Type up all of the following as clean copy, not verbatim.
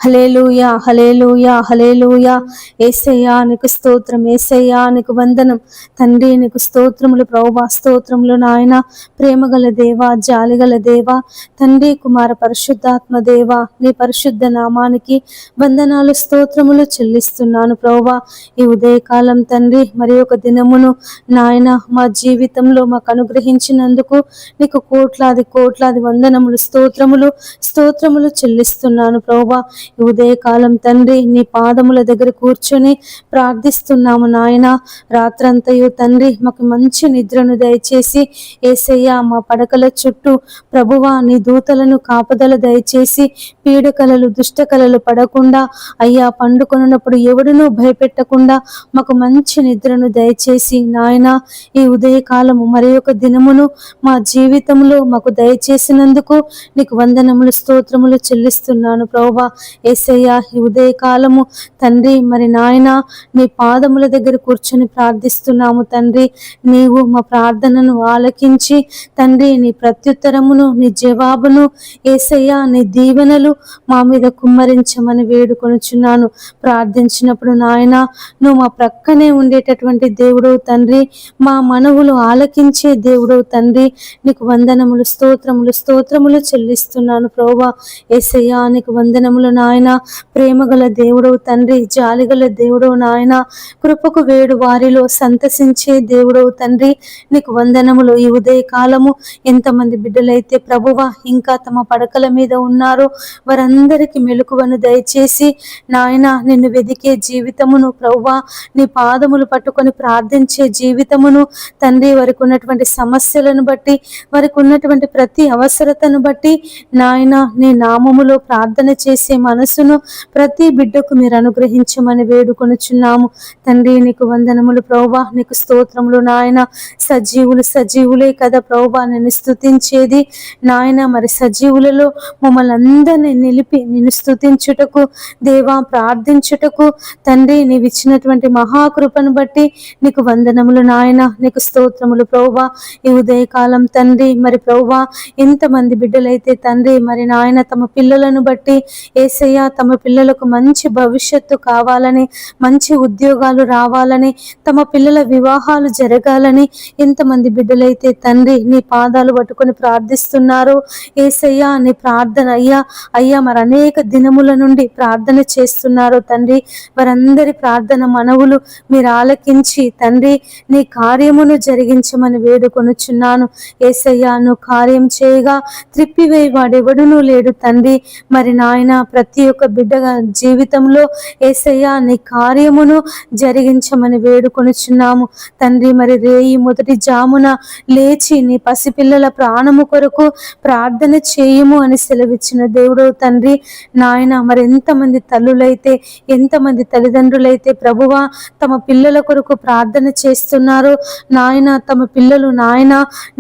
హల్లెలూయా, హల్లెలూయా, హల్లెలూయా. యేసయ్యా నీకు స్తోత్రం, యేసయ్యా నీకు వందనం. తండ్రి నీకు స్తోత్రములు ప్రభువా, స్తోత్రములు నాయన. ప్రేమగల దేవా, జాలిగల దేవా, తండ్రి కుమార పరిశుద్ధాత్మ దేవా, నీ పరిశుద్ధ నామానికి వందనాలు, స్తోత్రములు చెల్లిస్తున్నాను ప్రభువా. ఈ ఉదయకాలం తండ్రి మరి ఒక దినమును నాయన మా జీవితంలో మాకు అనుగ్రహించినందుకు నీకు కోట్లాది కోట్లాది వందనములు, స్తోత్రములు చెల్లిస్తున్నాను ప్రభువా. ఈ ఉదయకాలం తండ్రి నీ పాదముల దగ్గర కూర్చొని ప్రార్థిస్తున్నాము నాయన. రాత్రంతయు తండ్రి మాకు మంచి నిద్రను దయచేసి యేసయ్యా మా పడకల చుట్టూ ప్రభువా నీ దూతలను కాపుదల దయచేసి పీడకలలు దుష్టకలలు పడకుండా అయ్యా పండుకొనున్నప్పుడు ఎవడునూ భయపెట్టకుండా మాకు మంచి నిద్రను దయచేసి నాయన ఈ ఉదయకాలము మరి ఒక దినమును మా జీవితంలో మాకు దయచేసినందుకు నీకు వందనములు, స్తోత్రములు చెల్లిస్తున్నాను ప్రభువా. యేసయ్యా ఈ ఉదయకాలము తండ్రి మరి నాయన నీ పాదముల దగ్గర కూర్చొని ప్రార్థిస్తున్నాము తండ్రి. నీవు మా ప్రార్థనను ఆలకించి తండ్రి నీ ప్రత్యుత్తరమును, నీ జవాబును యేసయ్యా నీ దీవెనలు మా మీద కుమ్మరించమని వేడుకొనుచున్నాను. ప్రార్థించినప్పుడు నాయన నువ్వు మా ప్రక్కనే ఉండేటటువంటి దేవుడవు తండ్రి, మా మనవులు ఆలకించే దేవుడవు తండ్రి. నీకు వందనములు, స్తోత్రములు చెల్లిస్తున్నాను ప్రభువా. యేసయ్యా నీకు వందనములు నాయన. ప్రేమగల దేవుడవు తండ్రి, జాలిగల దేవుడవు నాయన. కృపకు వేడు వారిలో సంతసించే దేవుడవు తండ్రి. నీకు వందనములు. ఈ ఉదయకాలము ఎంతమంది బిడ్డలైతే ప్రభువా ఇంకా తమ పడకల మీద ఉన్నారో వారందరికీ మెలకువను దయచేసి నాయన నిన్ను వెదికే జీవితమును ప్రభువా, నీ పాదములు పట్టుకొని ప్రార్థించే జీవితమును తండ్రి, వారికి ఉన్నటువంటి సమస్యలను బట్టి, వారికి ఉన్నటువంటి ప్రతి అవసరతను బట్టి నాయన నీ నామములో ప్రార్థన చేసే మనసును ప్రతి బిడ్డకు మీరు అనుగ్రహించమని వేడుకొనుచున్నాము తండ్రి. నీకు వందనములు ప్రభువా, నీకు స్తోత్రములు నాయన. సజీవులే కదా ప్రభువా నిన్ను స్తుతించేది నాయన. మరి సజీవులలో మమ్మల్ని అందరినీ నిలిపి నిన్ను స్తుతించుటకు దేవా, ప్రార్థించుటకు తండ్రి నీవు ఇచ్చినటువంటి మహాకృపను బట్టి నీకు వందనములు నాయన. నీకు స్తోత్రములు ప్రభువా. ఈ ఉదయకాలం తండ్రి మరి ప్రభువా ఎంతమంది బిడ్డలైతే తండ్రి మరి నాయన తమ పిల్లలను బట్టి యేసయ్యా తమ పిల్లలకు మంచి భవిష్యత్తు కావాలని, మంచి ఉద్యోగాలు రావాలని, తమ పిల్లల వివాహాలు జరగాలని ఎంతమంది బిడ్డలైతే తండ్రి నీ పాదాలు పట్టుకొని ప్రార్థిస్తున్నారు యేసయ్యా. నీ ప్రార్థన అయ్యా మరి అనేక దినముల నుండి ప్రార్థన చేస్తున్నారు తండ్రి. వారందరి ప్రార్థన మనవులు మీరు ఆలకించి తండ్రి నీ కార్యమును జరిగించమని వేడుకొనుచున్నాను యేసయ్యా. నువ్వు కార్యం చేయగా త్రిప్పివేయి వాడెవడునూ లేడు తండ్రి. మరి నాయన ప్రతి ఒక్క బిడ్డ జీవితంలో యేసయ్యా నీ కార్యమును జరిగించమని వేడుకొనుచున్నాము తండ్రి. మరి రేయి మొదటి జామున లేచి నీ పసిపిల్లల ప్రాణము కొరకు ప్రార్థన చేయుము అని సెలవిచ్చిన దేవుడు తండ్రి నాయన. మరి ఎంతమంది తల్లులైతే, ఎంతమంది తల్లిదండ్రులైతే ప్రభువా తమ పిల్లల కొరకు ప్రార్థన చేస్తున్నారు నాయన. తమ పిల్లలు నాయన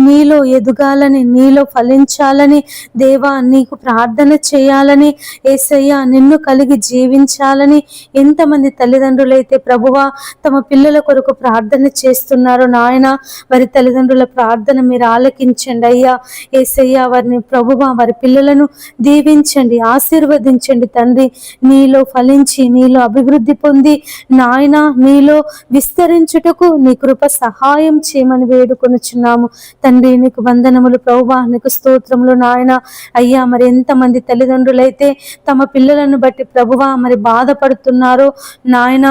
నీలో ఎదగాలని, నీలో ఫలించాలని దేవా, నీకు ప్రార్థన చేయాలని యేసయ్యా, నిన్ను కలిగి జీవించాలని ఎంతమంది తల్లిదండ్రులైతే ప్రభువా తమ పిల్లల కొరకు ప్రార్థన చేస్తున్నారు నాయన. వారి తల్లిదండ్రుల ప్రార్థన మీరు ఆలకించండి అయ్యా యేసయ్యా. వారిని ప్రభువా వారి పిల్లలను దీవించండి, ఆశీర్వదించండి తండ్రి. నీలో ఫలించి, నీలో అభివృద్ధి పొంది నాయన నీలో విస్తరించుటకు నీ కృప సహాయం చేయమని వేడుకొనుచున్నాము తండ్రి. నీకు వందనములు ప్రభువా, నీకు స్తోత్రములు నాయన. అయ్యా మరి ఎంతమంది తల్లిదండ్రులైతే తమ పిల్లలను బట్టి ప్రభువా మరి బాధపడుతున్నారో నాయన.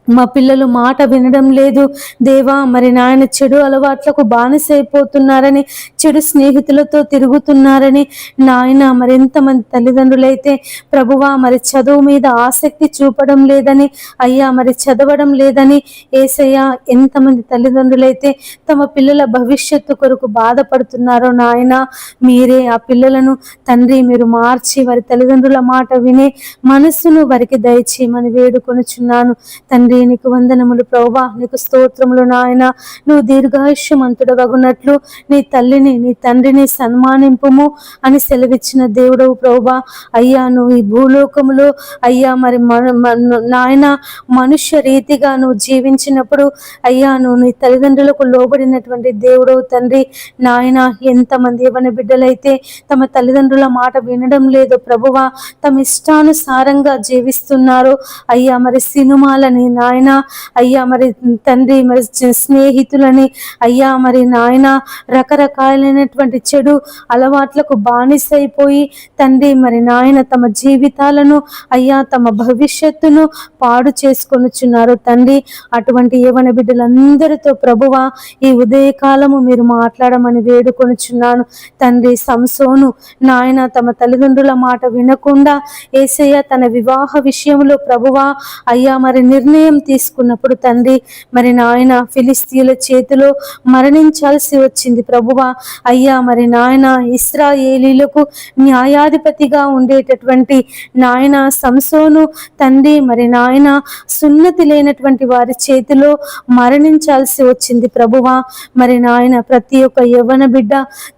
మా పిల్లలు మాట వినడం లేదు దేవా, మరి నాయన చెడు అలవాట్లకు బానిసైపోతున్నారని, చెడు స్నేహితులతో తిరుగుతున్నారని నాయన. మరి ఎంతమంది తల్లిదండ్రులైతే ప్రభువా మరి చదువు మీద ఆసక్తి చూపడం లేదని అయ్యా, మరి చదవడం లేదని యేసయ్యా. ఎంతమంది తల్లిదండ్రులైతే తమ పిల్లల భవిష్యత్తు కొరకు బాధపడుతున్నారో నాయన. మీరే ఆ పిల్లలను తండ్రి మీరు మార్చి వారి తల్లిదండ్రుల మాట వినే మనస్సును వారికి దయచేయమని వేడుకొనుచున్నాను తండ్రి. తండ్రి నీకు వందనములు ప్రభువా, నీకు స్తోత్రములు నాయన. నువ్వు దీర్ఘాయుష్యమంతుడవగునట్లు నీ తల్లిని నీ తండ్రిని సన్మానింపుము అని సెలవిచ్చిన దేవుడవు ప్రభువా. అయ్యా నువ్వు ఈ భూలోకములో అయ్యా మరి నాయన మనుష్య రీతిగా నువ్వు జీవించినప్పుడు అయ్యా నువ్వు నీ తల్లిదండ్రులకు లోబడినటువంటి దేవుడవు తండ్రి నాయన. ఎంతమంది యవ్వన బిడ్డలైతే తమ తల్లిదండ్రుల మాట వినడం లేదు ప్రభువా, తమ ఇష్టానుసారంగా జీవిస్తున్నారు అయ్యా. మరి సినిమాలని నాయన అయ్యా, మరి తండ్రి మరి స్నేహితులని అయ్యా, మరి నాయన రకరకాలైనటువంటి చెడు అలవాట్లకు బానిసైపోయి తండ్రి మరి నాయన తమ జీవితాలను అయ్యా తమ భవిష్యత్తును పాడు చేసుకొనుచున్నారు తండ్రి. అటువంటి యవ్వన బిడ్డలందరితో ప్రభువా ఈ ఉదయకాలము మీరు మాట్లాడమని వేడుకొనుచున్నాను తండ్రి. సంసోను నాయన తమ తల్లిదండ్రుల మాట వినకుండా యేసయ్య తన వివాహ విషయంలో ప్రభువా అయ్యా మరి నిర్ణయం తీసుకున్నప్పుడు తండ్రి మరి నాయన ఫిలిస్తీయుల చేతిలో మరణించాల్సి వచ్చింది ప్రభువా అయ్యా. మరి నాయన ఇశ్రాయేలీలకు న్యాయాధిపతిగా ఉండేటటువంటి నాయన సంసోను తండ్రి మరి నాయన సున్నతి లేనటువంటి వారి చేతిలో మరణించాల్సి వచ్చింది ప్రభువా. మరి నాయన ప్రతి ఒక్క యవ్వన బిడ్డ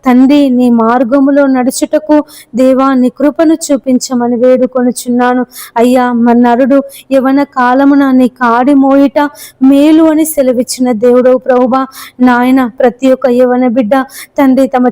తండ్రి నీ మార్గములో నడుచుటకు దేవా నీ కృపను చూపించమని వేడుకొనుచున్నాను అయ్యా. మరి నరుడు యవ్వన కాలమున నీ కాడి మోయిట మేలు అని సెలవిచ్చిన దేవుడవు ప్రభువా నాయన. ప్రతి ఒక్క యవ్వన బిడ్డ తండ్రి తమ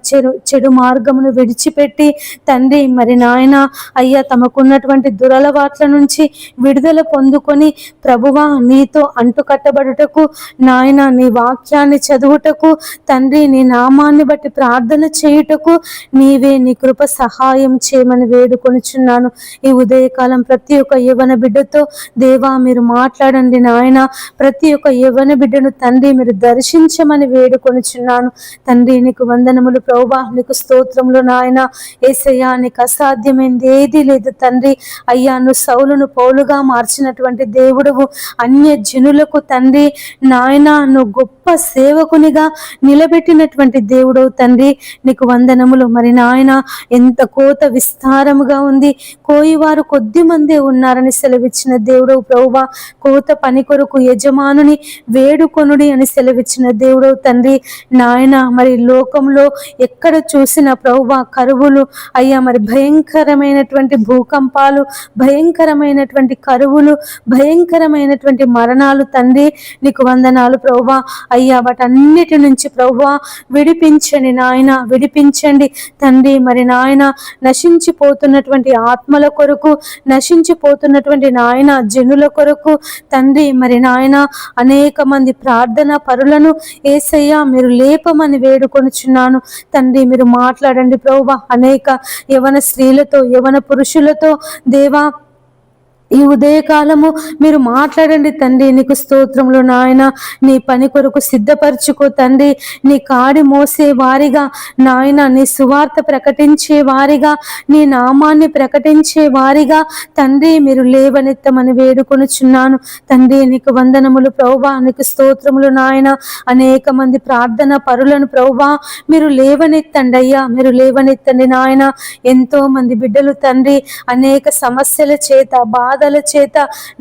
చెడు మార్గమును విడిచిపెట్టి తండ్రి మరి నాయన అయ్యా తమకున్నటువంటి దురలవాట్ల నుంచి విడుదల పొందుకొని ప్రభువా నీతో అంటుకట్టబడుటకు నాయన నీ వాక్యాన్ని చదువుటకు తండ్రి నీ నామాన్ని బట్టి ప్రార్థన చేయుటకు నీవే నీ కృప సహాయం చేయమని వేడుకొనుచున్నాను ఈ ఉదయకాలం. ప్రతి ఒక్క యవ్వన బిడ్డతో దేవా మీరు మాట్లాడండి నాయన. ప్రతి ఒక్క యవ్వన బిడ్డను తండ్రి మీరు దర్శించమని వేడుకొనుచున్నాను తండ్రి. నీకు వందనములు ప్రభువా, నీకు స్తోత్రములు నాయన. యేసయ్యా నీకు అసాధ్యమైంది ఏదీ లేదు తండ్రి అయ్యా. నువ్వు సౌలును పౌలుగా మార్చినటువంటి దేవుడువు, అన్య జనులకు తండ్రి నాయన నువ్వు గొప్ప సేవకునిగా నిలబెట్టినటువంటి దేవుడవు తండ్రి. నీకు వందనములు. మరి నాయన ఎంత కోత విస్తారముగా ఉంది, కోయివారు కొద్ది మందే ఉన్నారని సెలవిచ్చిన దేవుడవు ప్రభువా. కోత పని కొరకు యజమానుని వేడుకొనుడి అని సెలవిచ్చిన దేవుడవు తండ్రి నాయన. మరి లోకంలో ఎక్కడ చూసిన ప్రభువా కరువులు అయ్యా, మరి భయంకరమైనటువంటి భూకంపాలు, భయంకరమైనటువంటి కరువులు, భయంకరమైనటువంటి మరణాలు తండ్రి. నీకు వందనాలు ప్రభువా అయ్యా. వాటన్నిటి నుంచి ప్రభువా విడిపించండి నాయన, విడిపించండి తండ్రి. మరి నాయన నశించిపోతున్నటువంటి ఆత్మల కొరకు, నశించిపోతున్నటువంటి నాయన జనుల కొరకు తండ్రి మరి నాయన అనేక మంది ప్రార్థన పరులను యేసయ్యా మీరు లేపమని వేడుకొనుచున్నాను తండ్రి. మీరు మాట్లాడండి ప్రభువా. అనేక యవన స్త్రీలతో, యవన పురుషులతో దేవా ఈ ఉదయకాలము మీరు మాట్లాడండి తండ్రి. నీకు స్తోత్రములు నాయన. నీ పని కొరకు సిద్ధపరచుకో తండ్రి. నీ కాడి మోసే వారిగా నాయన, నీ సువార్త ప్రకటించే వారిగా, నీ నామాన్ని ప్రకటించే వారిగా తండ్రి మీరు లేవనెత్తమని వేడుకొనుచున్నాను తండ్రి. నీకు వందనములు ప్రభువా, నీకు స్తోత్రములు నాయన. అనేక మంది ప్రార్థన పరులను ప్రభువా మీరు లేవనెత్తండి అయ్యా, మీరు లేవనెత్తండి నాయన. ఎంతో మంది బిడ్డలు తండ్రి అనేక సమస్యల చేత, బాధల చేత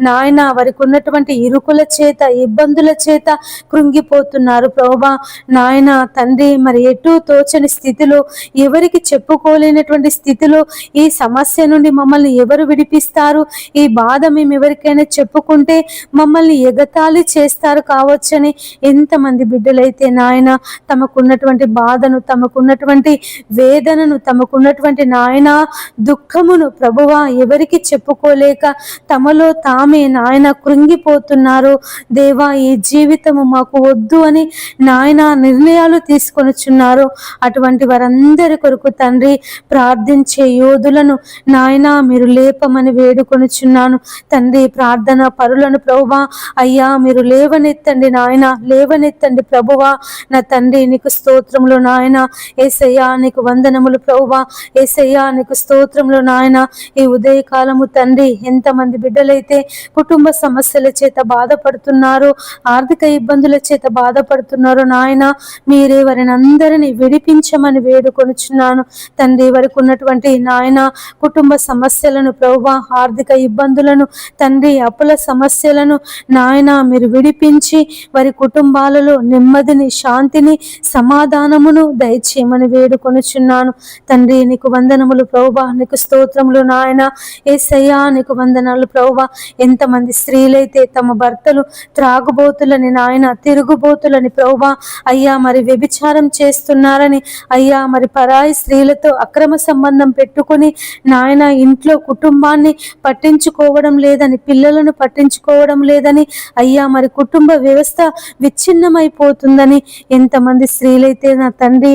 నాయన, వారికి ఉన్నటువంటి ఇరుకుల చేత, ఇబ్బందుల చేత కృంగిపోతున్నారు ప్రభువా నాయన తండ్రి. మరి ఎటు తోచని స్థితిలో, ఎవరికి చెప్పుకోలేనటువంటి స్థితిలో ఈ సమస్య నుండి మమ్మల్ని ఎవరు విడిపిస్తారు? ఈ బాధ మేము ఎవరికైనా చెప్పుకుంటే మమ్మల్ని ఎగతాళి చేస్తారు కావచ్చని ఎంతమంది బిడ్డలైతే నాయన తమకున్నటువంటి బాధను, తమకున్నటువంటి వేదనను, తమకున్నటువంటి నాయన దుఃఖమును ప్రభువా ఎవరికి చెప్పుకోలేక తమలో తామే నాయన కృంగిపోతున్నారు దేవా. ఈ జీవితము మాకు వద్దు అని నాయన నిర్ణయాలు తీసుకొనుచున్నారు. అటువంటి వారందరి కొరకు తండ్రి ప్రార్థించే యోధులను నాయన మీరు లేపమని వేడుకొనుచున్నాను తండ్రి. ప్రార్థన పరులను ప్రభువా అయ్యా మీరు లేవనెత్తండి నాయన, లేవనెత్తండి ప్రభువా నా తండ్రి. నీకు స్తోత్రములు నాయన. యేసయ్యా నీకు వందనములు ప్రభువా. యేసయ్యా నీకు స్తోత్రములు నాయన. ఈ ఉదయకాలము తండ్రి ఎంత ఎంతమంది బిడ్డలైతే కుటుంబ సమస్యల చేత బాధపడుతున్నారో, ఆర్థిక ఇబ్బందుల చేత బాధపడుతున్నారో నాయన, మీరే వారిని అందరినీ విడిపించమని వేడుకొనుచున్నాను తండ్రి. వారికి ఉన్నటువంటి నాయన కుటుంబ సమస్యలను ప్రభువా, ఆర్థిక ఇబ్బందులను తండ్రి, అప్పుల సమస్యలను నాయన మీరు విడిపించి వారి కుటుంబాలలో నెమ్మదిని, శాంతిని, సమాధానమును దయచేయమని వేడుకొనుచున్నాను తండ్రి. నీకు వందనములు ప్రభువా, నీకు స్తోత్రములు నాయన. యేసయ్యా నీకు వందనాలు ప్రభువా. ఎంతమంది స్త్రీలైతే తమ భర్తలు త్రాగుబోతులని నాయన, తిరుగుబోతులని ప్రభువా అయ్యా మరి వ్యభిచారం చేస్తున్నారని, అయ్యా మరి పరాయి స్త్రీలతో అక్రమ సంబంధం పెట్టుకుని నాయన ఇంట్లో కుటుంబాన్ని పట్టించుకోవడం లేదని, పిల్లలను పట్టించుకోవడం లేదని, అయ్యా మరి కుటుంబ వ్యవస్థ విచ్ఛిన్నమైపోతుందని ఎంతమంది స్త్రీలైతే నా తండ్రి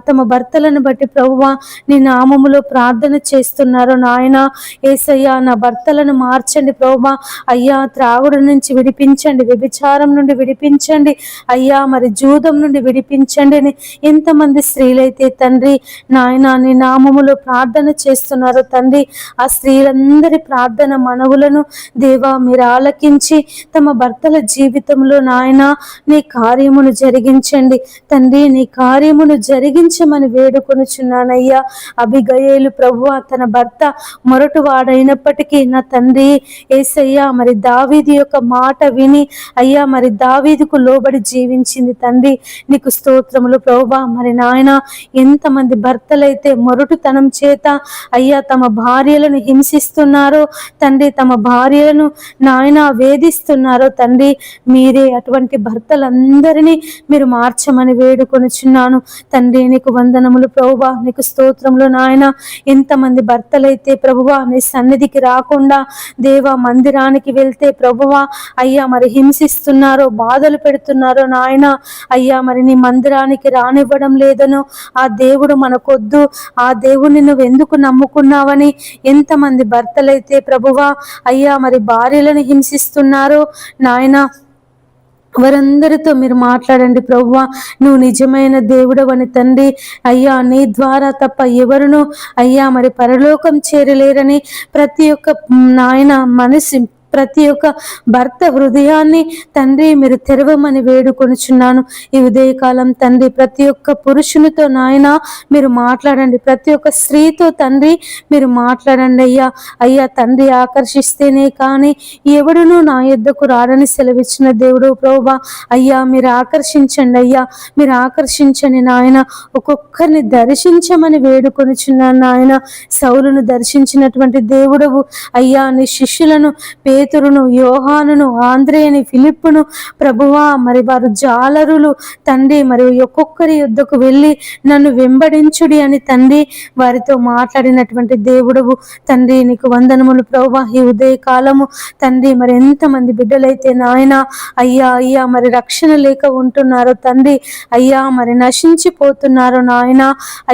తమ భర్తలను బట్టి ప్రభువా నీ నామములో ప్రార్థన చేస్తున్నారో నాయన. యేసయ్యా నా భర్తలను మార్చండి ప్రభువా. అయ్యా త్రాగుడు నుంచి విడిపించండి, వ్యభిచారం నుండి విడిపించండి, అయ్యా మరి జూదం నుండి విడిపించండి అని ఎంతమంది స్త్రీలైతే తండ్రి నాయన నీ నామములో ప్రార్థన చేస్తున్నారో తండ్రి, ఆ స్త్రీలందరి ప్రార్థన మనవులను దేవా మీరు ఆలకించి తమ భర్తల జీవితంలో నాయన నీ కార్యమును జరిగించండి తండ్రి. నీ కార్యమును జరిగించమని వేడుకొనుచున్నానయ్యా. అబిగయేలు ప్రభువా తన భర్త మొరటువాడైనప్పటికీ నా తండ్రి యేసయ్యా మరి దావీదు యొక్క మాట విని అయ్యా మరి దావీదుకు లోబడి జీవించింది తండ్రి. నీకు స్తోత్రములు ప్రభువా. మరి నాయన ఎంతమంది భర్తలైతే మొరటుతనం చేత అయ్యా తమ భార్యలను హింసిస్తున్నారో తండ్రి, తమ భార్యలను నాయన వేధిస్తున్నారో తండ్రి, మీరే అటువంటి భర్తలందరినీ మీరు మార్చమని వేడుకొనుచున్నాను తండ్రి. నీకు వందనములు ప్రభువా, నీకు స్తోత్రములు నాయన. ఎంతమంది భర్తలైతే ప్రభువా నీ సన్నిధికి రాకుండా దేవా మందిరానికి వెళ్తే ప్రభువా అయ్యా మరి హింసిస్తున్నారో, బాధలు పెడుతున్నారో నాయన, అయ్యా మరి నీ మందిరానికి రానివ్వడం లేదనో, ఆ దేవుడు మనకొద్దు, ఆ దేవుడిని నువ్వు ఎందుకు నమ్ముకున్నావని ఎంతమంది భర్తలైతే ప్రభువా అయ్యా మరి భార్యలను హింసిస్తున్నారో నాయన, వారందరితో మీరు మాట్లాడండి ప్రభువా. నువ్వు నిజమైన దేవుడవని తండ్రి, అయ్యా నీ ద్వారా తప్ప ఎవరును అయ్యా మరి పరలోకం చేరలేరని ప్రతి ఒక్క నాయన మనసు, ప్రతి ఒక్క భర్త హృదయాన్ని తండ్రి మీరు తెరవమని వేడుకొనుచున్నాను ఈ ఉదయకాలం తండ్రి. ప్రతి ఒక్క పురుషునితో నాయన మీరు మాట్లాడండి, ప్రతి ఒక్క స్త్రీతో తండ్రి మీరు మాట్లాడండి అయ్యా. అయ్యా తండ్రి ఆకర్షిస్తేనే కానీ ఎవడును నా యొద్దకు రాడని సెలవిచ్చిన దేవుడు ప్రభువా. అయ్యా మీరు ఆకర్షించండి అయ్యా, మీరు ఆకర్షించండి నాయన. ఒక్కొక్కరిని దర్శించమని వేడుకొనుచున్నాను నాయన. సౌలును దర్శించినటువంటి దేవుడవు అయ్యా, నీ శిష్యులను పేతురును, యోహానును, ఆంద్రేయని, ఫిలిప్పును ప్రభువా మరి వారు జాలరులు తండ్రి, మరి ఒక్కొక్కరి యుద్ధకు వెళ్ళి నన్ను వెంబడించుడి అని తండ్రి వారితో మాట్లాడినటువంటి దేవుడవు తండ్రి. నీకు వందనములు ప్రభువా. ఈ ఉదయ కాలము తండ్రి మరి ఎంతమంది బిడ్డలైతే నాయన అయ్యా అయ్యా మరి రక్షణ లేక ఉంటున్నారో తండ్రి, అయ్యా మరి నశించిపోతున్నారో నాయన,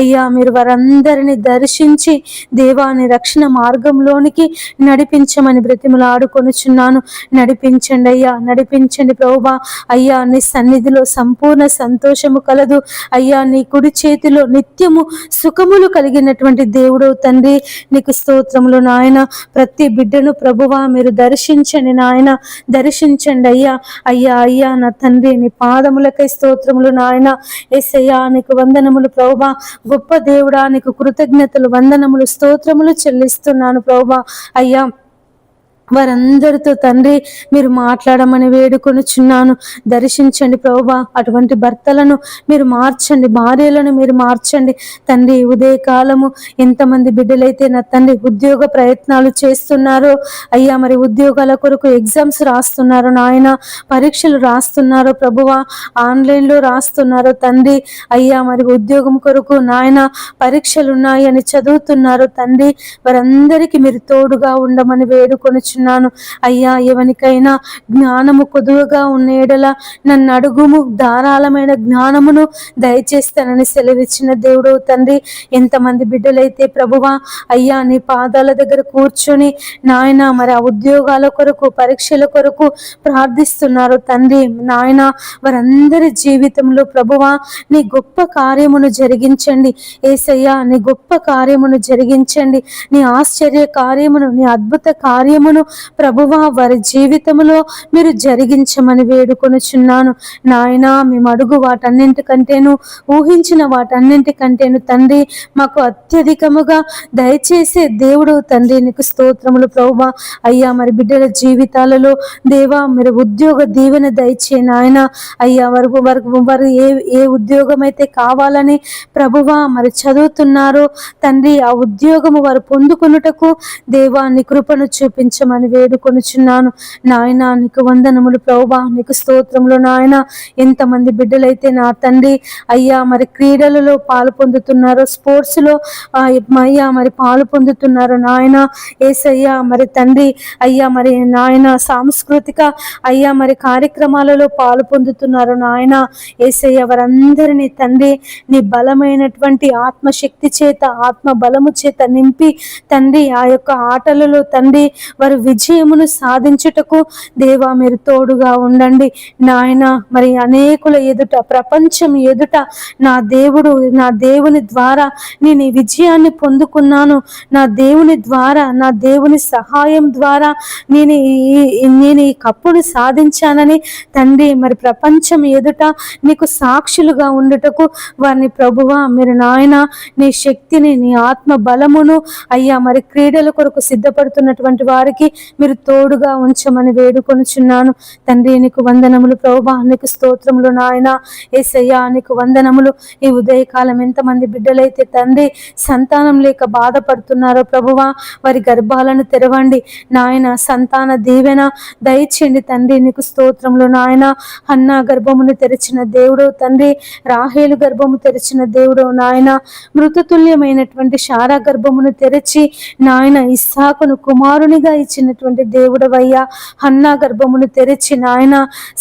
అయ్యా మీరు వారందరినీ దర్శించి దేవాని రక్షణ మార్గంలోనికి నడిపించమని బ్రతిమలాడుకొనుచున్నాను. నడిపించండి అయ్యా, నడిపించండి ప్రభువా. అయ్యా నీ సన్నిధిలో సంపూర్ణ సంతోషము కలదు అయ్యా, నీ కుడి చేతిలో నిత్యము సుఖములు కలిగినటువంటి దేవుడు తండ్రి. నీకు స్తోత్రములు నాయన. ప్రతి బిడ్డను ప్రభువా మీరు దర్శించండి నాయన, దర్శించండి అయ్యా. అయ్యా అయ్యా నా తండ్రి నీ పాదములకై స్తోత్రములు నాయన. యేసయ్యా నీకు వందనములు ప్రభువా. గొప్ప దేవుడా నీకు కృతజ్ఞతలు, వందనములు, స్తోత్రములు చెల్లిస్తున్నాను ప్రభువా. అయ్యా వారందరితో తండ్రి మీరు మాట్లాడమని వేడుకొనుచున్నాను. దర్శించండి ప్రభువా. అటువంటి భర్తలను మీరు మార్చండి, భార్యలను మీరు మార్చండి తండ్రి. ఉదయకాలము ఎంతమంది బిడ్డలైతే నా తండ్రి ఉద్యోగ ప్రయత్నాలు చేస్తున్నారో అయ్యా, మరి ఉద్యోగాల కొరకు ఎగ్జామ్స్ రాస్తున్నారో నాయన, పరీక్షలు రాస్తున్నారో ప్రభువా, ఆన్లైన్లో రాస్తున్నారో తండ్రి, అయ్యా మరి ఉద్యోగం కొరకు నాయన పరీక్షలు ఉన్నాయి అని చదువుతున్నారో తండ్రి, వారందరికీ మీరు తోడుగా ఉండమని వేడుకొనుచున్నాను వేడుకొనుచున్నాను. అయ్యా, ఎవరికైనా జ్ఞానము కొదువగా ఉన్న ఎడల నన్ను అడుగుము, ధారాళమైన జ్ఞానమును దయచేస్తానని సెలవిచ్చిన దేవుడు తండ్రి. ఎంతమంది బిడ్డలైతే ప్రభువా అయ్యా నీ పాదాల దగ్గర కూర్చొని నాయన మరి ఆ ఉద్యోగాల కొరకు, పరీక్షల కొరకు ప్రార్థిస్తున్నారు తండ్రి. నాయన వారందరి జీవితంలో ప్రభువా నీ గొప్ప కార్యమును జరిగించండి యేసయ్యా, నీ గొప్ప కార్యమును జరిగించండి. నీ ఆశ్చర్య కార్యమును, నీ అద్భుత కార్యమును ప్రభువా వారి జీవితంలో మీరు జరిగించమని వేడుకొనుచున్నాను నాయన. మేము అడుగు వాటన్నింటికంటేను, ఊహించిన వాటన్నింటికంటేను తండ్రి మాకు అత్యధికముగా దయచేసే దేవుడు తండ్రి, నీకు స్తోత్రములు ప్రభువా. అయ్యా మరి బిడ్డల జీవితాలలో దేవా మీరు ఉద్యోగ దీవెన దయచే నాయన. అయ్యా వారు ఏ ఉద్యోగం అయితే కావాలని ప్రభువా మరి చదువుతున్నారో తండ్రి, ఆ ఉద్యోగము వారు పొందుకొనుటకు దేవా నీ కృపను చూపించమని వేడుకొనుచున్నాను నాయన. నీకు వందనములు ప్రభువా, నీకు స్తోత్రములు నాయన. ఎంతమంది బిడ్డలైతే నా తండ్రి అయ్యా మరి క్రీడలలో పాలు పొందుతున్నారో, స్పోర్ట్స్లో అయ్యా మరి పాలు పొందుతున్నారు నాయన యేసయ్యా. మరి తండ్రి అయ్యా మరి నాయన సాంస్కృతిక అయ్యా మరి కార్యక్రమాలలో పాలు పొందుతున్నారు నాయన యేసయ్య. వారందరినీ తండ్రి నీ బలమైనటువంటి ఆత్మశక్తి చేత, ఆత్మ బలము చేత నింపి తండ్రి ఆ యొక్క ఆటలలో తండ్రి వారు విజయమును సాధించుటకు దేవా మీరు తోడుగా ఉండండి నాయన. మరి అనేకుల ఎదుట, ప్రపంచం ఎదుట నా దేవుడు, నా దేవుని ద్వారా నేను ఈ విజయాన్ని పొందుకున్నాను, నా దేవుని ద్వారా, నా దేవుని సహాయం ద్వారా నేను ఈ కప్పును సాధించానని తండ్రి మరి ప్రపంచం ఎదుట నీకు సాక్షులుగా ఉండుటకు వారిని ప్రభువా మీరు నాయన నీ శక్తిని, నీ ఆత్మ బలమును అయ్యా మరి క్రీడల కొరకు సిద్ధపడుతున్నటువంటి వారికి మీరు తోడుగా ఉంచమని వేడుకొనుచున్నాను తండ్రి. నీకు వందనములు ప్రభువా, నీకు స్తోత్రములు నాయన యేసయ్యా, నీకు వందనములు. ఈ ఉదయకాలం ఎంతమంది బిడ్డలైతే తండ్రి సంతానం లేక బాధపడుతున్నారో ప్రభువా వారి గర్భాలను తెరవండి నాయన. సంతాన దీవెన దయచేయండి తండ్రి. నీకు స్తోత్రములు నాయన. హన్నా గర్భమును తెరిచిన దేవుడు తండ్రి, రాహేలు గర్భము తెరిచిన దేవుడు నాయన. మృతతుల్యమైనటువంటి శారా గర్భమును తెరిచి నాయన ఇస్సాకును కుమారునిగా ఇచ్చినటువంటి దేవుడవయ్యా. హన్నా గర్భమును తెరిచి నాయన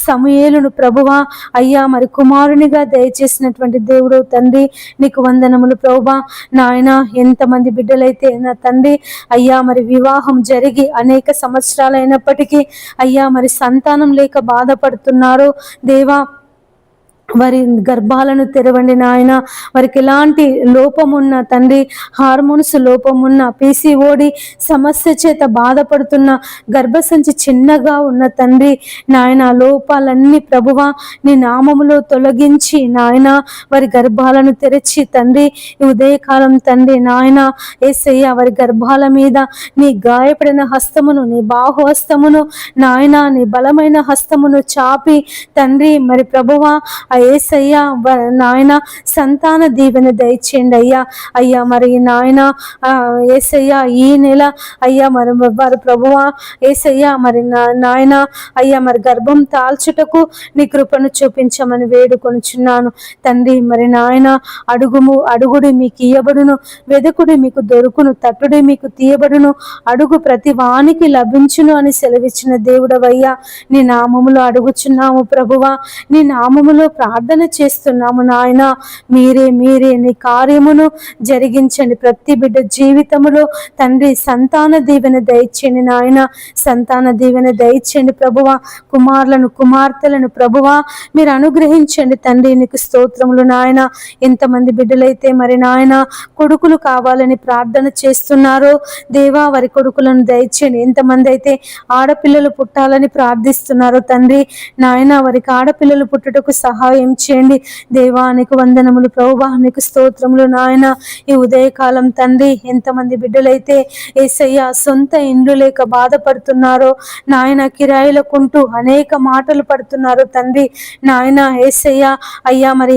సమూయేలును ప్రభువా అయ్యా మరి కుమారునిగా దయచేసినటువంటి దేవుడు తండ్రి. నీకు వందనములు ప్రభువా నాయన. ఎంతమంది బిడ్డలైతే నా తండ్రి అయ్యా మరి వివాహం జరిగి అనేక సంవత్సరాలైనప్పటికీ అయ్యా మరి సంతానం లేక బాధపడుతున్నారో దేవా వారి గర్భాలను తెరవండి నాయన. వారికి ఎలాంటి లోపమున్న తండ్రి, హార్మోన్స్ లోపమున్న, పీసీఓడి సమస్య చేత బాధపడుతున్న, గర్భసంచి చిన్నగా ఉన్న తండ్రి నాయన లోపాలన్నీ ప్రభువా నీ నామములో తొలగించి నాయన వారి గర్భాలను తెరిచి తండ్రి ఈ ఉదయకాలం తండ్రి నాయన యేసయ్య వారి గర్భాల మీద నీ గాయపడిన హస్తమును, నీ బాహు హస్తమును నాయన, నీ బలమైన హస్తమును చాపి తండ్రి మరి ప్రభువా యేసయ్యా నాయన సంతాన దీవెన దయచేయండి అయ్యా. అయ్యా మరి నాయన యేసయ్యా ఈ నెల అయ్యా మరి వారు ప్రభువా యేసయ్యా మరి నాయన అయ్యా మరి గర్భం తాల్చుటకు నీ కృపను చూపించమని వేడుకొనుచున్నాను తండ్రి. మరి నాయన అడుగుడి మీకు ఇయ్యబడును, వెదకుడి మీకు దొరుకును, తట్టుడి మీకు తీయబడును, అడుగు ప్రతి వానికి లభించును అని సెలవిచ్చిన దేవుడవయ్యా. నీ నామములో అడుగుచున్నాము ప్రభువా, నీ నామములో ప్రార్థన చేస్తున్నాము నాయన. మీరే నీ కార్యమును జరిగించండి. ప్రతి బిడ్డ జీవితంలో తండ్రి సంతాన దీవెన దయచేయండి నాయన. సంతాన దీవెన దయచేయండి ప్రభువా. కుమారులను, కుమార్తెలను ప్రభువా మీరు అనుగ్రహించండి తండ్రి. నీకు స్తోత్రములు నాయన. ఎంతమంది బిడ్డలైతే మరి నాయన కొడుకులు కావాలని ప్రార్థన చేస్తున్నారో దేవా వారి కొడుకులను దయచేయండి. ఎంతమంది అయితే ఆడపిల్లలు పుట్టాలని ప్రార్థిస్తున్నారో తండ్రి నాయన వారికి ఆడపిల్లలు పుట్టుటకు సహాయం చేయండి దేవా. నీకు వందనములు ప్రభువా, నీకు స్తోత్రములు నాయన. ఈ ఉదయకాలం తండ్రి ఎంతమంది బిడ్డలైతే యేసయ్య సొంత ఇండ్లు లేక బాధపడుతున్నారో నాయన, కిరాయిలకుంటూ అనేక మాటలు పడుతున్నారు తండ్రి నాయన యేసయ్య. అయ్యా మరి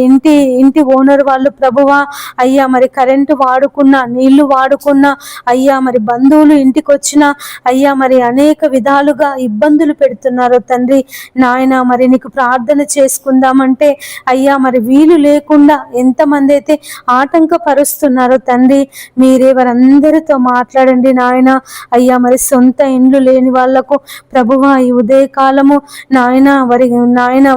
ఇంటి ఓనర్ వాళ్ళు ప్రభువా అయ్యా మరి కరెంటు వాడుకున్నా, నీళ్లు వాడుకున్నా అయ్యా మరి బంధువులు ఇంటికి వచ్చినా అయ్యా మరి అనేక విధాలుగా ఇబ్బందులు పెడుతున్నారు తండ్రి నాయన. మరి నీకు ప్రార్థన చేసుకుందామంటే అయ్యా మరి వీలు లేకుండా ఎంతమంది అయితే ఆటంకపరుస్తున్నారో తండ్రి, మీరే వారందరితో మాట్లాడండి నాయన. అయ్యా మరి సొంత ఇండ్లు లేని వాళ్లకు ప్రభువా ఈ ఉదయకాలము నాయన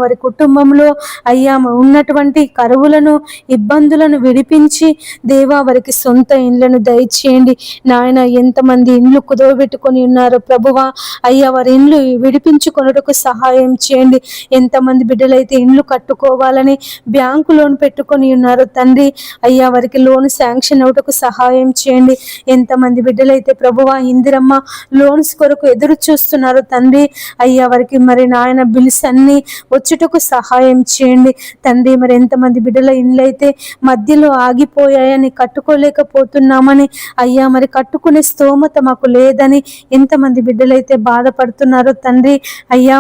వారి కుటుంబంలో అయ్యా ఉన్నటువంటి కరువులను ఇబ్బందులను విడిపించి దేవా వారికి సొంత ఇండ్లను దయచేయండి నాయన. ఎంతమంది ఇండ్లు కుదవబెట్టుకొని ఉన్నారో ప్రభువా అయ్యా వారి ఇండ్లు విడిపించుకొనుటకు సహాయం చేయండి. ఎంతమంది బిడ్డలైతే ఇండ్లు కట్టుకోవాలని బ్యాంకు లోన్ పెట్టుకొని ఉన్నారో తండ్రి, అయ్యా వారికి లోన్ శాంక్షన్ అవుటకు సహాయం చేయండి. ఎంతమంది బిడ్డలైతే ప్రభువా ఇందిరమ్మ లోన్స్ కొరకు ఎదురు చూస్తున్నారు తండ్రి, అయ్యా వారికి మరి నాయన బిల్స్ అన్ని వచ్చుటకు సహాయం చేయండి తండ్రి. మరి ఎంతమంది బిడ్డల ఇండ్లు అయితే మధ్యలో ఆగిపోయాయని, కట్టుకోలేకపోతున్నామని, అయ్యా మరి కట్టుకునే స్తోమత మాకు లేదని ఎంతమంది బిడ్డలైతే బాధపడుతున్నారో తండ్రి, అయ్యా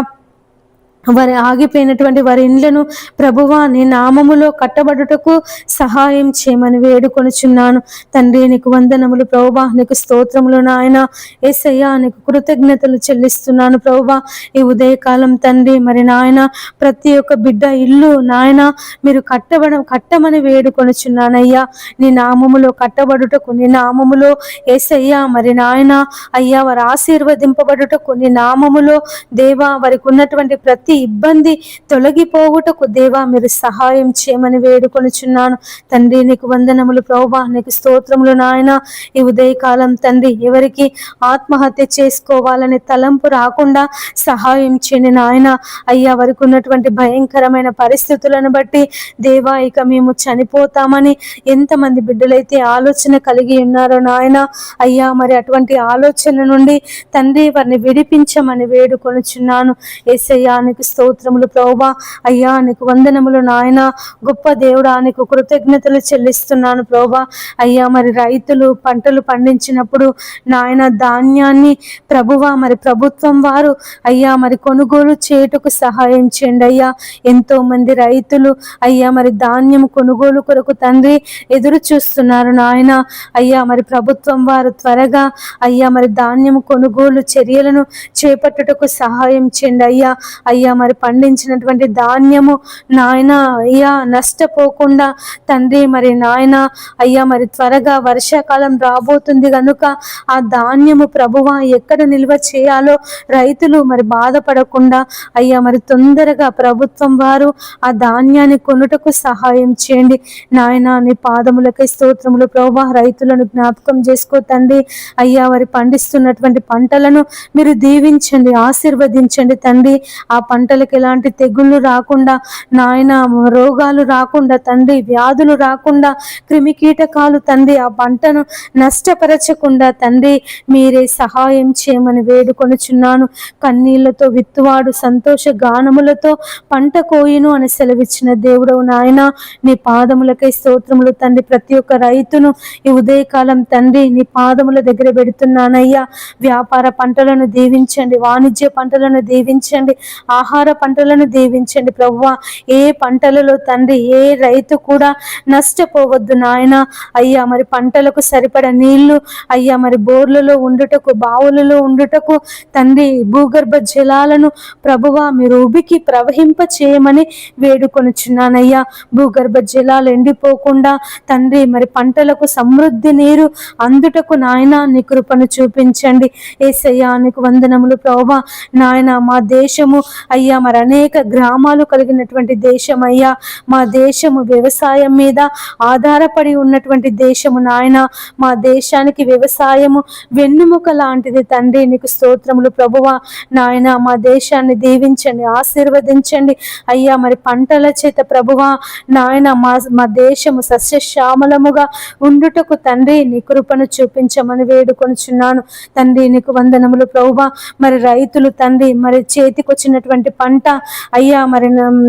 వారి ఆగిపోయినటువంటి వారి ఇండ్లను ప్రభువా నీ నామములో కట్టబడుటకు సహాయం చేయమని వేడుకొనుచున్నాను తండ్రి. నీకు వందనములు ప్రభువా, నీకు స్తోత్రములు నాయన. యేసయ్యా నీకు కృతజ్ఞతలు చెల్లిస్తున్నాను ప్రభువా. ఈ ఉదయకాలం తండ్రి మరి నాయన ప్రతి ఒక్క బిడ్డ ఇల్లు నాయన మీరు కట్టమని వేడుకొనుచున్నానయ్యా. నీ నామములో కట్టబడుటకు, నీ నామములో యేసయ్యా మరి నాయన అయ్యా వారు ఆశీర్వదింపబడుటకు, నీ నామములో దేవా వారికి ఉన్నటువంటి ప్రతి ఇబ్బంది తొలగిపోవుటకు దేవా మీరు సహాయం చేయమని వేడుకొనుచున్నాను తండ్రి. నీకు వందనములు ప్రభువా, నీకు స్తోత్రములు నాయన. ఈ ఉదయకాలం తండ్రి ఎవరికి ఆత్మహత్య చేసుకోవాలని తలంపు రాకుండా సహాయం చేయని నాయన. అయ్యా వారికి ఉన్నటువంటి భయంకరమైన పరిస్థితులను బట్టి దేవా ఇక మేము చనిపోతామని ఎంతమంది బిడ్డలైతే ఆలోచన కలిగి ఉన్నారో నాయన, అయ్యా మరి అటువంటి ఆలోచన నుండి తండ్రి వారిని విడిపించమని వేడుకొనుచున్నాను. యేసయ్యా నీకు స్తోత్రములు ప్రభువా, అయ్యా నీకు వందనములు నాయన. గొప్ప దేవుడా నీకు కృతజ్ఞతలు చెల్లిస్తున్నాను ప్రభువా. అయ్యా మరి రైతులు పంటలు పండించినప్పుడు నాయన ధాన్యాన్ని ప్రభువా మరి ప్రభుత్వం వారు అయ్యా మరి కొనుగోలు చేయుటకు సహాయం చేయండి అయ్యా. ఎంతో మంది రైతులు అయ్యా మరి ధాన్యం కొనుగోలు కొరకు తండ్రి ఎదురు చూస్తున్నారు నాయన. అయ్యా మరి ప్రభుత్వం వారు త్వరగా అయ్యా మరి ధాన్యం కొనుగోలు చర్యలను చేపట్టుటకు సహాయం చేయండి అయ్యా. అయ్యా మరి పండించినటువంటి ధాన్యము నాయన అయ్యా నష్టపోకుండా తండ్రి మరి నాయన అయ్యా మరి త్వరగా వర్షాకాలం రాబోతుంది కనుక ఆ ధాన్యము ప్రభువా ఎక్కడ నిల్వ చేయాలో రైతులు మరి బాధపడకుండా అయ్యా మరి తొందరగా ప్రభుత్వం వారు ఆ ధాన్యాన్ని కొనుటకు సహాయం చేయండి నాయన. నీ పాదములకై స్తోత్రములు ప్రభువా. రైతులను జ్ఞాపకం చేసుకో తండ్రి. అయ్యా వారి పండిస్తున్నటువంటి పంటలను మీరు దీవించండి, ఆశీర్వదించండి తండ్రి. ఆ పంటలకు ఎలాంటి తెగుళ్ళు రాకుండా నాయన, రోగాలు రాకుండా తండ్రి, వ్యాధులు రాకుండా, క్రిమి కీటకాలు తండ్రి ఆ పంటను నష్టపరచకుండా తండ్రి మీరే సహాయం చేయమని వేడుకొనుచున్నాను. కన్నీళ్లతో విత్తువాడు సంతోష గానములతో పంట కోయును అని సెలవిచ్చిన దేవుడవు నాయన. నీ పాదములకై స్తోత్రములు తండ్రి. ప్రతి ఒక్క రైతును ఈ ఉదయకాలం తండ్రి నీ పాదముల దగ్గర పెడుతున్నానయ్యా. వ్యాపార పంటలను దీవించండి, వాణిజ్య పంటలను దీవించండి, ఆహార పంటలను దీవించండి ప్రభువా. ఏ పంటలలో తండ్రి ఏ రైతు కూడా నష్టపోవద్దు నాయన. అయ్యా మరి పంటలకు సరిపడ నీళ్లు అయ్యా మరి బోర్లలో ఉండుటకు, బావులలో ఉండుటకు తండ్రి భూగర్భ జలాలను ప్రభువా మీరు ఉబికి ప్రవహింప చేయమని వేడుకొనుచున్నానయ్యా. భూగర్భ జలాలు ఎండిపోకుండా తండ్రి మరి పంటలకు సమృద్ధి నీరు అందుటకు నాయన నీ కృపను చూపించండి. యేసయ్యా నీకు వందనములు ప్రభువా. నాయన మా దేశము అయ్యా మరి అనేక గ్రామాలు కలిగినటువంటి దేశం అయ్యా. మా దేశము వ్యవసాయం మీద ఆధారపడి ఉన్నటువంటి దేశము నాయన. మా దేశానికి వ్యవసాయము వెన్నుముక లాంటిది తండ్రి. నీకు స్తోత్రములు ప్రభువా. నాయన మా దేశాన్ని దీవించండి, ఆశీర్వదించండి అయ్యా. మరి పంటల చేత ప్రభువా నాయన మా దేశము సస్యశ్యామలముగా ఉండుటకు తండ్రి నీ కృపను చూపించమని వేడుకొనుచున్నాను తండ్రి. నీకు వందనములు ప్రభువా. మరి రైతులు తండ్రి మరి చేతికొచ్చినటువంటి పంట అయ్యా మరి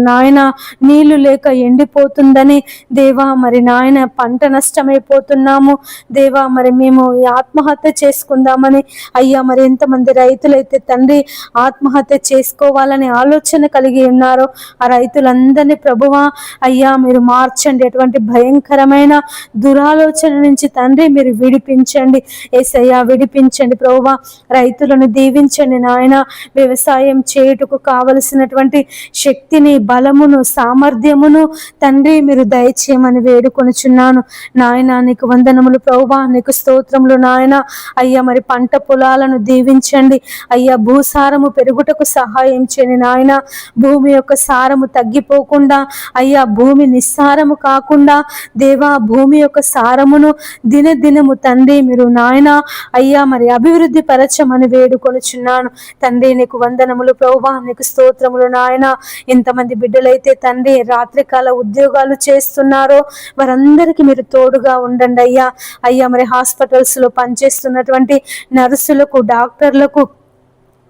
నాయన నీళ్లు లేక ఎండిపోతుందని దేవా మరి నాయన పంట నష్టమైపోతున్నాము దేవా. మరి మేము ఆత్మహత్య చేసుకుందామని అయ్యా మరి ఎంతమంది రైతులైతే తండ్రి ఆత్మహత్య చేసుకోవాలని ఆలోచన కలిగి ఉన్నారో ఆ రైతులందరినీ ప్రభువా అయ్యా మీరు మార్చండి. అటువంటి భయంకరమైన దురాలోచన నుంచి తండ్రి మీరు విడిపించండి యేసయ్యా, విడిపించండి ప్రభువా. రైతులను దీవించండి నాయన. వ్యవసాయం చేయుటకు కావాలి కావలసినటువంటి శక్తిని, బలమును, సామర్థ్యమును తండ్రి మీరు దయచేయమని వేడుకొనుచున్నాను. నాయన నీకు వందనములు ప్రభువా, నీకు స్తోత్రములు నాయన. అయ్యా మరి పంట పొలాలను దీవించండి అయ్యా, భూసారము పెరుగుటకు సహాయం చేయండి నాయన. భూమి యొక్క సారము తగ్గిపోకుండా అయ్యా, భూమి నిస్సారము కాకుండా దేవా, భూమి యొక్క సారమును దినదినము తండ్రి మీరు నాయన అయ్యా మరి అభివృద్ధి పరచమని వేడుకొనుచున్నాను. తండ్రి నీకు వందనములు ప్రభువా, నీకు స్తోత్రములు నాయన. ఎంతమంది బిడ్డలైతే తండ్రి రాత్రికాల ఉద్యోగాలు చేస్తున్నారో వారందరికీ మీరు తోడుగా ఉండండి అయ్యా. అయ్యా మరి హాస్పిటల్స్ లో పనిచేస్తున్నటువంటి నర్సులకు, డాక్టర్లకు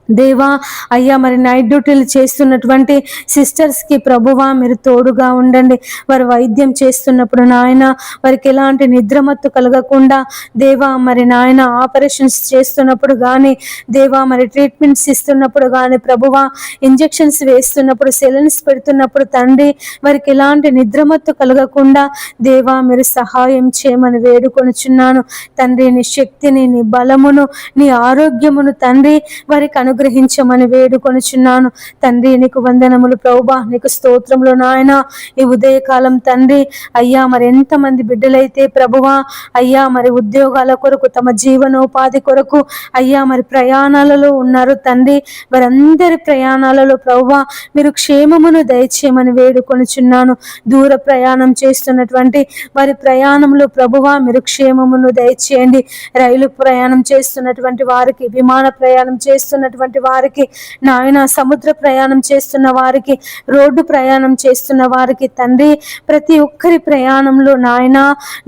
దేవా అయ్యా మరి నైట్ డ్యూటీలు చేస్తున్నటువంటి సిస్టర్స్కి ప్రభువా మీరు తోడుగా ఉండండి. వారు వైద్యం చేస్తున్నప్పుడు నాయన వారికి ఎలాంటి నిద్రమత్తు కలగకుండా దేవా మరి నాయన ఆపరేషన్స్ చేస్తున్నప్పుడు కానీ దేవా మరి ట్రీట్మెంట్స్ ఇస్తున్నప్పుడు కానీ ప్రభువా ఇంజెక్షన్స్ వేస్తున్నప్పుడు సెలైన్స్ పెడుతున్నప్పుడు తండ్రి వారికి ఎలాంటి నిద్రమత్తు కలగకుండా దేవా మీరు సహాయం చేయమని వేడుకొనుచున్నాను. తండ్రి నీ శక్తిని, నీ బలమును, నీ ఆరోగ్యమును తండ్రి వారికి అనుగ్రహించమని వేడుకొనుచున్నాను. తండ్రి నీకు వందనములు ప్రభువా, నీకు స్తోత్రములు నాయన. ఈ ఉదయకాలం తండ్రి అయ్యా మరి ఎంతమంది బిడ్డలైతే ప్రభువా అయ్యా మరి ఉద్యోగాల కొరకు, తమ జీవనోపాధి కొరకు అయ్యా మరి ప్రయాణాలలో ఉన్నారు తండ్రి, వారందరి ప్రయాణాలలో ప్రభువా మీరు క్షేమమును దయచేయమని వేడుకొనుచున్నాను. దూర ప్రయాణం చేస్తున్నటువంటి వారి ప్రయాణంలో ప్రభువా మీరు క్షేమమును దయచేయండి. రైలు ప్రయాణం చేస్తున్నటువంటి వారికి, విమాన ప్రయాణం చేస్తున్నటువంటి వారికి నాయన, సముద్ర ప్రయాణం చేస్తున్న వారికి, రోడ్డు ప్రయాణం చేస్తున్న వారికి తండ్రి ప్రతి ఒక్కరి ప్రయాణంలో నాయన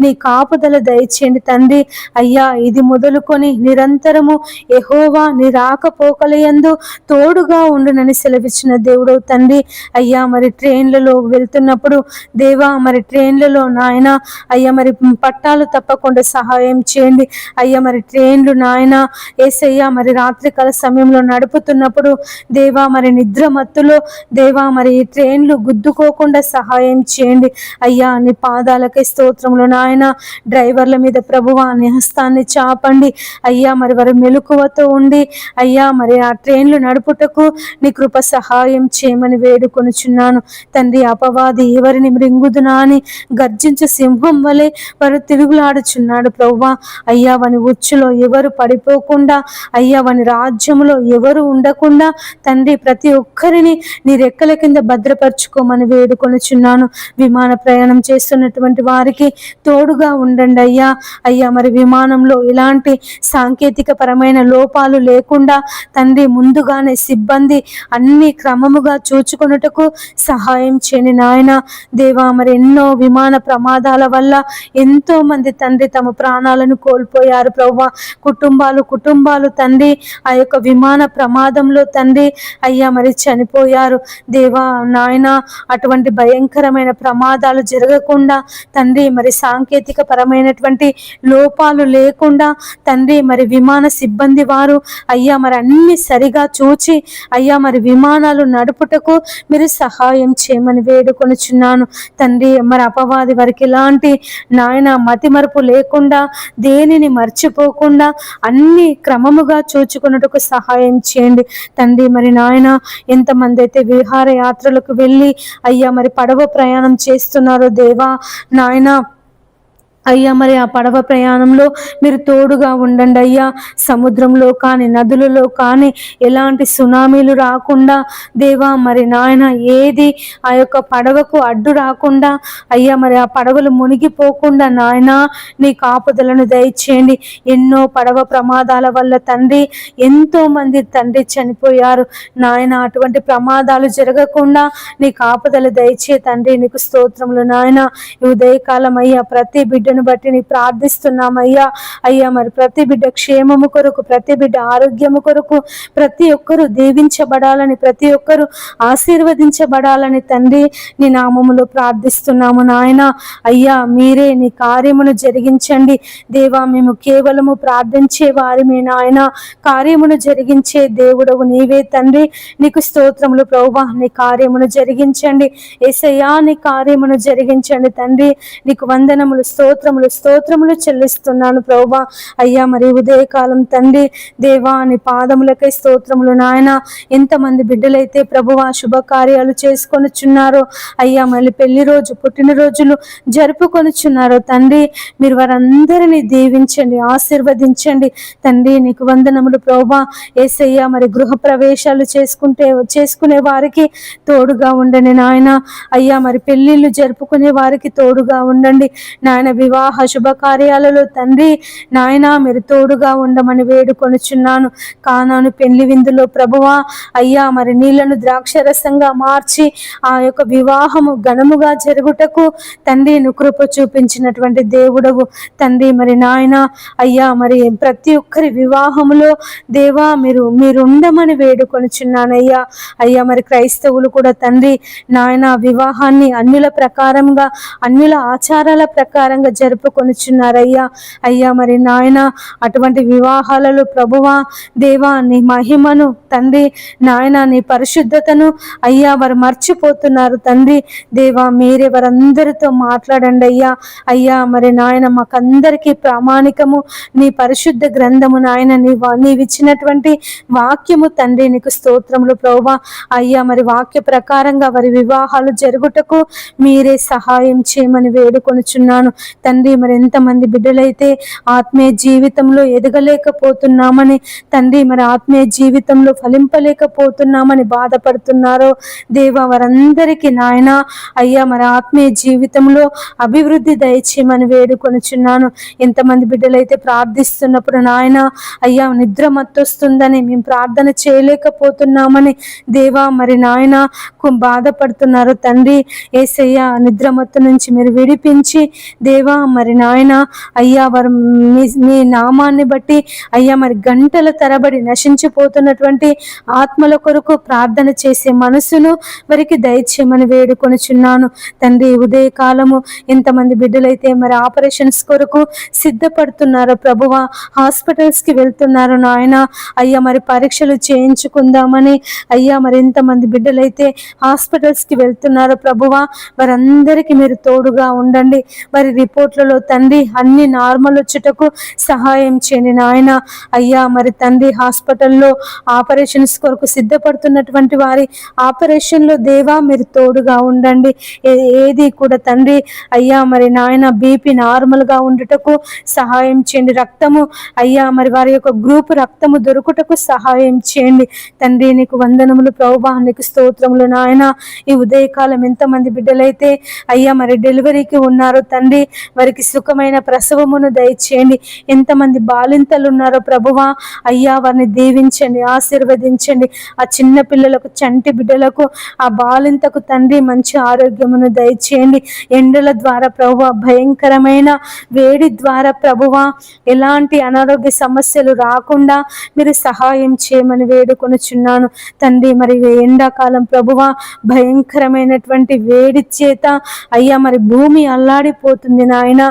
నీ కాపుదల దయచేయండి తండ్రి. అయ్యా ఇది మొదలుకొని నిరంతరము యెహోవా నీ రాకపోకలయందు తోడుగా ఉండునని సెలవిచ్చిన దేవుడు తండ్రి. అయ్యా మరి ట్రైన్లలో వెళ్తున్నప్పుడు దేవా మరి ట్రైన్లలో నాయన అయ్యా మరి పట్టాలు తప్పకుండా సహాయం చేయండి. అయ్యా మరి ట్రైన్లు నాయన యేసయ్యా మరి రాత్రికాల సమయంలో నడుపుతున్నప్పుడు దేవా మరి నిద్ర మత్తులో దేవా మరి ట్రైన్లు గుద్దుకోకుండా సహాయం చేయండి. అయ్యా నీ పాదాలకే స్తోత్రములు నాయన. డ్రైవర్ల మీద ప్రభువా నీ హస్తాన్ని చాపండి అయ్యా. మరి వారి మెలకువతో ఉండి అయ్యా మరి ఆ ట్రైన్లు నడుపుటకు నీ కృప సహాయం చేయమని వేడుకొనుచున్నాను తండ్రి. అపవాది ఎవరిని మృంగుదునా అని గర్జించు సింహం వలె వారు తిరుగులాడుచున్నాడు ప్రభువా. అయ్యా వాని ఉచ్చులో ఎవరు పడిపోకుండా అయ్యా వాని రాజ్యములో ఎవరు ఉండకుండా తండ్రి ప్రతి ఒక్కరిని నీ రెక్కల కింద భద్రపరచుకోమని వేడుకొనుచున్నాను. విమాన ప్రయాణం చేస్తున్నటువంటి వారికి తోడుగా ఉండండి అయ్యా. అయ్యా మరి విమానంలో ఎలాంటి సాంకేతిక పరమైన లోపాలు లేకుండా తండ్రి ముందుగానే సిబ్బంది అన్ని క్రమముగా చూచుకొనుటకు సహాయం చేయని నాయన. దేవా మరి ఎన్నో విమాన ప్రమాదాల వల్ల ఎంతో మంది తండ్రి తమ ప్రాణాలను కోల్పోయారు ప్రభువా. కుటుంబాలు తండ్రి ఆ యొక్క విమాన ప్రమాదంలో తండ్రి అయ్యా మరి చనిపోయారు దేవా నాయన. అటువంటి భయంకరమైన ప్రమాదాలు జరగకుండా తండ్రి మరి సాంకేతిక పరమైనటువంటి లోపాలు లేకుండా తండ్రి మరి విమాన సిబ్బంది వారు అయ్యా మరి అన్ని సరిగా చూచి అయ్యా మరి విమానాలు నడుపుటకు మీరు సహాయం చేయమని వేడుకొనుచున్నాను తండ్రి. మరి అపవాది వారికి ఎలాంటి నాయన మతిమరుపు లేకుండా దేనిని మర్చిపోకుండా అన్ని క్రమముగా చూచుకున్నట్టుకు సహాయం చేయండి తండ్రి. మరి నాయన ఎంతమంది అయితే విహార యాత్రలకు వెళ్ళి అయ్యా మరి పడవ ప్రయాణం చేస్తున్నారో దేవా నాయన అయ్యా మరి ఆ పడవ ప్రయాణంలో మీరు తోడుగా ఉండండి అయ్యా. సముద్రంలో కానీ నదులలో కానీ ఎలాంటి సునామీలు రాకుండా దేవా మరి నాయన ఏది ఆ యొక్క పడవకు అడ్డు రాకుండా అయ్యా మరి ఆ పడవలు మునిగిపోకుండా నాయన నీ కాపుదలను దయచేయండి. ఎన్నో పడవ ప్రమాదాల వల్ల తండ్రి ఎంతో మంది తండ్రి చనిపోయారు నాయన. అటువంటి ప్రమాదాలు జరగకుండా నీ కాపుదల దయచే తండ్రి. నీకు స్తోత్రములు నాయన. ఈ ఉదయకాలం అయ్యా ప్రతి బిడ్డ బట్టి నీ ప్రార్థిస్తున్నామయ్యా. అయ్యా మరి ప్రతి బిడ్డ క్షేమము కొరకు, ప్రతి బిడ్డ ఆరోగ్యము కొరకు, ప్రతి ఒక్కరూ దీవించబడాలని, ప్రతి ఒక్కరూ ఆశీర్వదించబడాలని తండ్రి నీ నామములో ప్రార్థిస్తున్నాము నాయన. అయ్యా మీరే నీ కార్యమును జరిగించండి దేవా. మేము కేవలము ప్రార్థించే వారిమే నాయన, కార్యమును జరిగించే దేవుడవు నీవే తండ్రి. నీకు స్తోత్రములు ప్రభువా. నీ కార్యమును జరిగించండి యేసయ్యా, నీ కార్యమును జరిగించండి తండ్రి. నీకు వందనములు స్తోత్రం స్తోత్రములు స్తోత్రములు చెల్లిస్తున్నాను ప్రభువా. అయ్యా మరి ఉదయకాలం తండ్రి దేవా నీ పాదములకై స్తోత్రములు నాయన. ఎంతమంది బిడ్డలైతే ప్రభువా శుభకార్యాలు చేసుకొనిచున్నారో అయ్యా, మళ్ళీ పెళ్లి రోజు పుట్టినరోజులు జరుపుకొనిచున్నారో తండ్రి, మీరు వారందరినీ దీవించండి, ఆశీర్వదించండి తండ్రి. నీకు వందనములు ప్రభువా. యేసయ్యా మరి గృహ ప్రవేశాలు చేసుకునే వారికి తోడుగా ఉండండి నాయన. అయ్యా మరి పెళ్లిళ్ళు జరుపుకునే వారికి తోడుగా ఉండండి నాయన. వివాహ శుభకార్యాలలో తండ్రి నాయన మీరు తోడుగా ఉండమని వేడుకొనుచున్నాను. కానాను పెళ్లి విందులో ప్రభువా అయ్యా మరి నీళ్లను ద్రాక్షరసంగా మార్చి ఆ యొక్క వివాహము ఘనముగా జరుగుటకు తండ్రి నువ్వు కృప చూపించినటువంటి దేవుడవు తండ్రి. మరి నాయన అయ్యా మరి ప్రతి ఒక్కరి వివాహములో దేవా మీరు ఉండమని వేడుకొనుచున్నానయ్యా. అయ్యా మరి క్రైస్తవులు కూడా తండ్రి నాయన వివాహాన్ని అన్యుల ప్రకారంగా అన్యుల ఆచారాల ప్రకారంగా జరుపుకొనుచున్నారయ్యా. అయ్యా మరి నాయన అటువంటి వివాహాలలో ప్రభువా దేవా నీ మహిమను తండ్రి నాయన నీ పరిశుద్ధతను అయ్యా వారు మర్చిపోతున్నారు తండ్రి. దేవా మీరే వారందరితో మాట్లాడండి అయ్యా. అయ్యా మరి నాయన మాకందరికీ ప్రామాణికము నీ పరిశుద్ధ గ్రంథము నాయన. నీవిచ్చినటువంటి వాక్యము తండ్రి నీకు స్తోత్రములు ప్రభువా. అయ్యా మరి వాక్య ప్రకారంగా వారి వివాహాలు జరుగుటకు మీరే సహాయం చేయమని వేడుకొనుచున్నాను తండ్రి. మరి ఎంతమంది బిడ్డలైతే ఆత్మీయ జీవితంలో ఎదగలేకపోతున్నామని తండ్రి, మరి ఆత్మీయ జీవితంలో ఫలింపలేకపోతున్నామని బాధపడుతున్నారో దేవా వారందరికీ నాయన అయ్యా మరి ఆత్మీయ జీవితంలో అభివృద్ధి దయచేయమని వేడుకొనుచున్నాను. ఎంతమంది బిడ్డలైతే ప్రార్థిస్తున్నప్పుడు నాయన అయ్యా నిద్ర మత్తొస్తుందని మేము ప్రార్థన చేయలేకపోతున్నామని దేవా మరి నాయన బాధపడుతున్నారు తండ్రి. యేసయ్య నిద్రమత్తు నుంచి మీరు విడిపించి దేవా మరి నాయన అయ్యా వారు మీ నామాన్ని బట్టి అయ్యా మరి గంటల తరబడి నశించిపోతున్నటువంటి ఆత్మల కొరకు ప్రార్థన చేసే మనసును వారికి దయచేయమని వేడుకొనుచున్నాను తండ్రి. ఉదయకాలము ఎంతమంది బిడ్డలైతే మరి ఆపరేషన్స్ కొరకు సిద్ధపడుతున్నారో ప్రభువా, హాస్పిటల్స్కి వెళ్తున్నారు నాయన అయ్యా మరి పరీక్షలు చేయించుకుందామని అయ్యా మరి ఎంతమంది బిడ్డలైతే హాస్పిటల్స్కి వెళ్తున్నారో ప్రభువా వారందరికీ మీరు తోడుగా ఉండండి. వారి రిపోర్ట్లలో తండ్రి అన్ని నార్మల్ వచ్చుటకు సహాయం చేయండి నాయన. అయ్యా మరి తండ్రి హాస్పిటల్లో ఆపరేషన్స్ కొరకు సిద్ధపడుతున్నటువంటి వారి ఆపరేషన్లో దేవా మీరు తోడుగా ఉండండి. ఏది కూడా తండ్రి అయ్యా మరి నాయన బీపీ నార్మల్గా ఉండుటకు సహాయం చేయండి. రక్తము అయ్యా మరి వారి యొక్క గ్రూప్ రక్తము దొరుకుటకు సహాయం చేయండి తండ్రి. నీకు వందనములు ప్రభువా, నీకు స్తోత్రములు నాయన. ఈ ఉదయకాలం ఎంతమంది బిడ్డలైతే అయ్యా మరి డెలివరీకి ఉన్నారో తండ్రి వారికి సుఖమైన ప్రసవమును దయచేయండి. ఎంతమంది బాలింతలు ఉన్నారో ప్రభువా అయ్యా వారిని దీవించండి, ఆశీర్వదించండి. ఆ చిన్న పిల్లలకు చంటి బిడ్డలకు ఆ బాలింతకు తండ్రి మంచి ఆరోగ్యమును దయచేయండి. ఎండల ద్వారా ప్రభువా భయంకరమైన వేడి ద్వారా ప్రభువా ఎలాంటి అనారోగ్య సమస్యలు రాకుండా మీరు సహాయం చేయమని వేడుకొనుచున్నాను తండ్రి. మరి ఎండాకాలం ప్రభువా భయంకరమైనటువంటి వేడి చేత అయ్యా మరి భూమి అల్లాడిపోతుంది నాయన.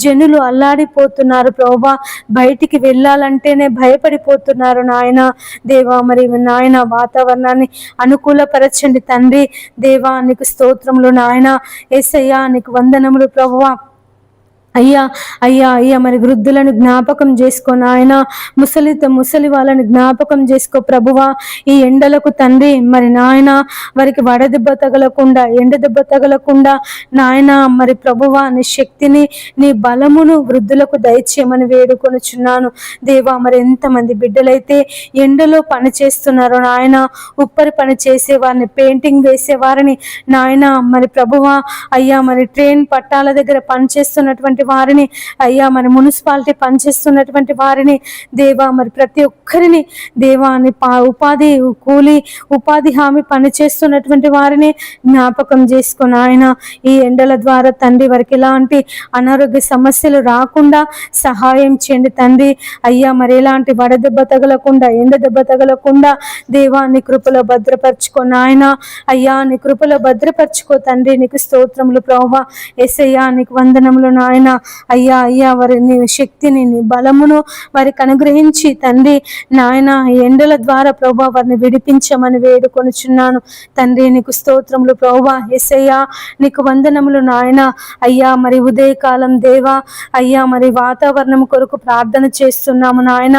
జనులు అల్లాడిపోతున్నారు ప్రభువా, బయటికి వెళ్ళాలంటేనే భయపడిపోతున్నారు నాయన. దేవా మరి నాయన వాతావరణాన్ని అనుకూలపరచండి తండ్రి. దేవా నీకు స్తోత్రములు నాయన. యేసయ్యా నీకు వందనములు ప్రభువా. అయ్యా అయ్యా అయ్యా మరి వృద్ధులను జ్ఞాపకం చేసుకో నాయన. ముసలి వాళ్ళని జ్ఞాపకం చేసుకో ప్రభువా. ఈ ఎండలకు తండ్రి మరి నాయన వారికి వడదెబ్బ తగలకుండా ఎండ దెబ్బ తగలకుండా నాయన మరి ప్రభువా నీ శక్తిని నీ బలమును వృద్ధులకు దయచేయమని వేడుకొనుచున్నాను దేవా. మరి ఎంతమంది బిడ్డలైతే ఎండలో పని చేస్తున్నారో నాయన, ఉప్పరి పని చేసేవారిని, పెయింటింగ్ వేసేవారిని నాయన మరి ప్రభువా అయ్యా మరి ట్రైన్ పట్టాల దగ్గర పనిచేస్తున్నటువంటి వారిని అయ్యా మరి మున్సిపాలిటీ పనిచేస్తున్నటువంటి వారిని దేవా మరి ప్రతి ఒక్కరిని దేవా అని ఉపాధి హామీ పనిచేస్తున్నటువంటి వారిని జ్ఞాపకం చేసుకుని ఆయన ఈ ఎండల ద్వారా తండ్రి వారికి ఎలాంటి అనారోగ్య సమస్యలు రాకుండా సహాయం చేయండి తండ్రి. అయ్యా మరి ఎలాంటి వడదెబ్బ తగలకుండా ఎండ దెబ్బ తగలకుండా దేవా నీ కృపలో భద్రపరచుకో నాయన. అయ్యా నీ కృపలో భద్రపరచుకో తండ్రి. నీకు స్తోత్రములు ప్రభువా. యేసయ్యా నీకు వందనములు నాయన. అయ్యా అయ్యా వారి నీ శక్తిని నీ బలమును వారికి అనుగ్రహించి తండ్రి నాయన ఎండల ద్వారా ప్రభా వారిని విడిపించమని వేడుకొనుచున్నాను తండ్రి. నీకు స్తోత్రములు ప్రభా. యేసయ్యా నీకు వందనములు నాయన. అయ్యా మరి ఉదయకాలం దేవా అయ్యా మరి వాతావరణం కొరకు ప్రార్థన చేస్తున్నాము నాయన.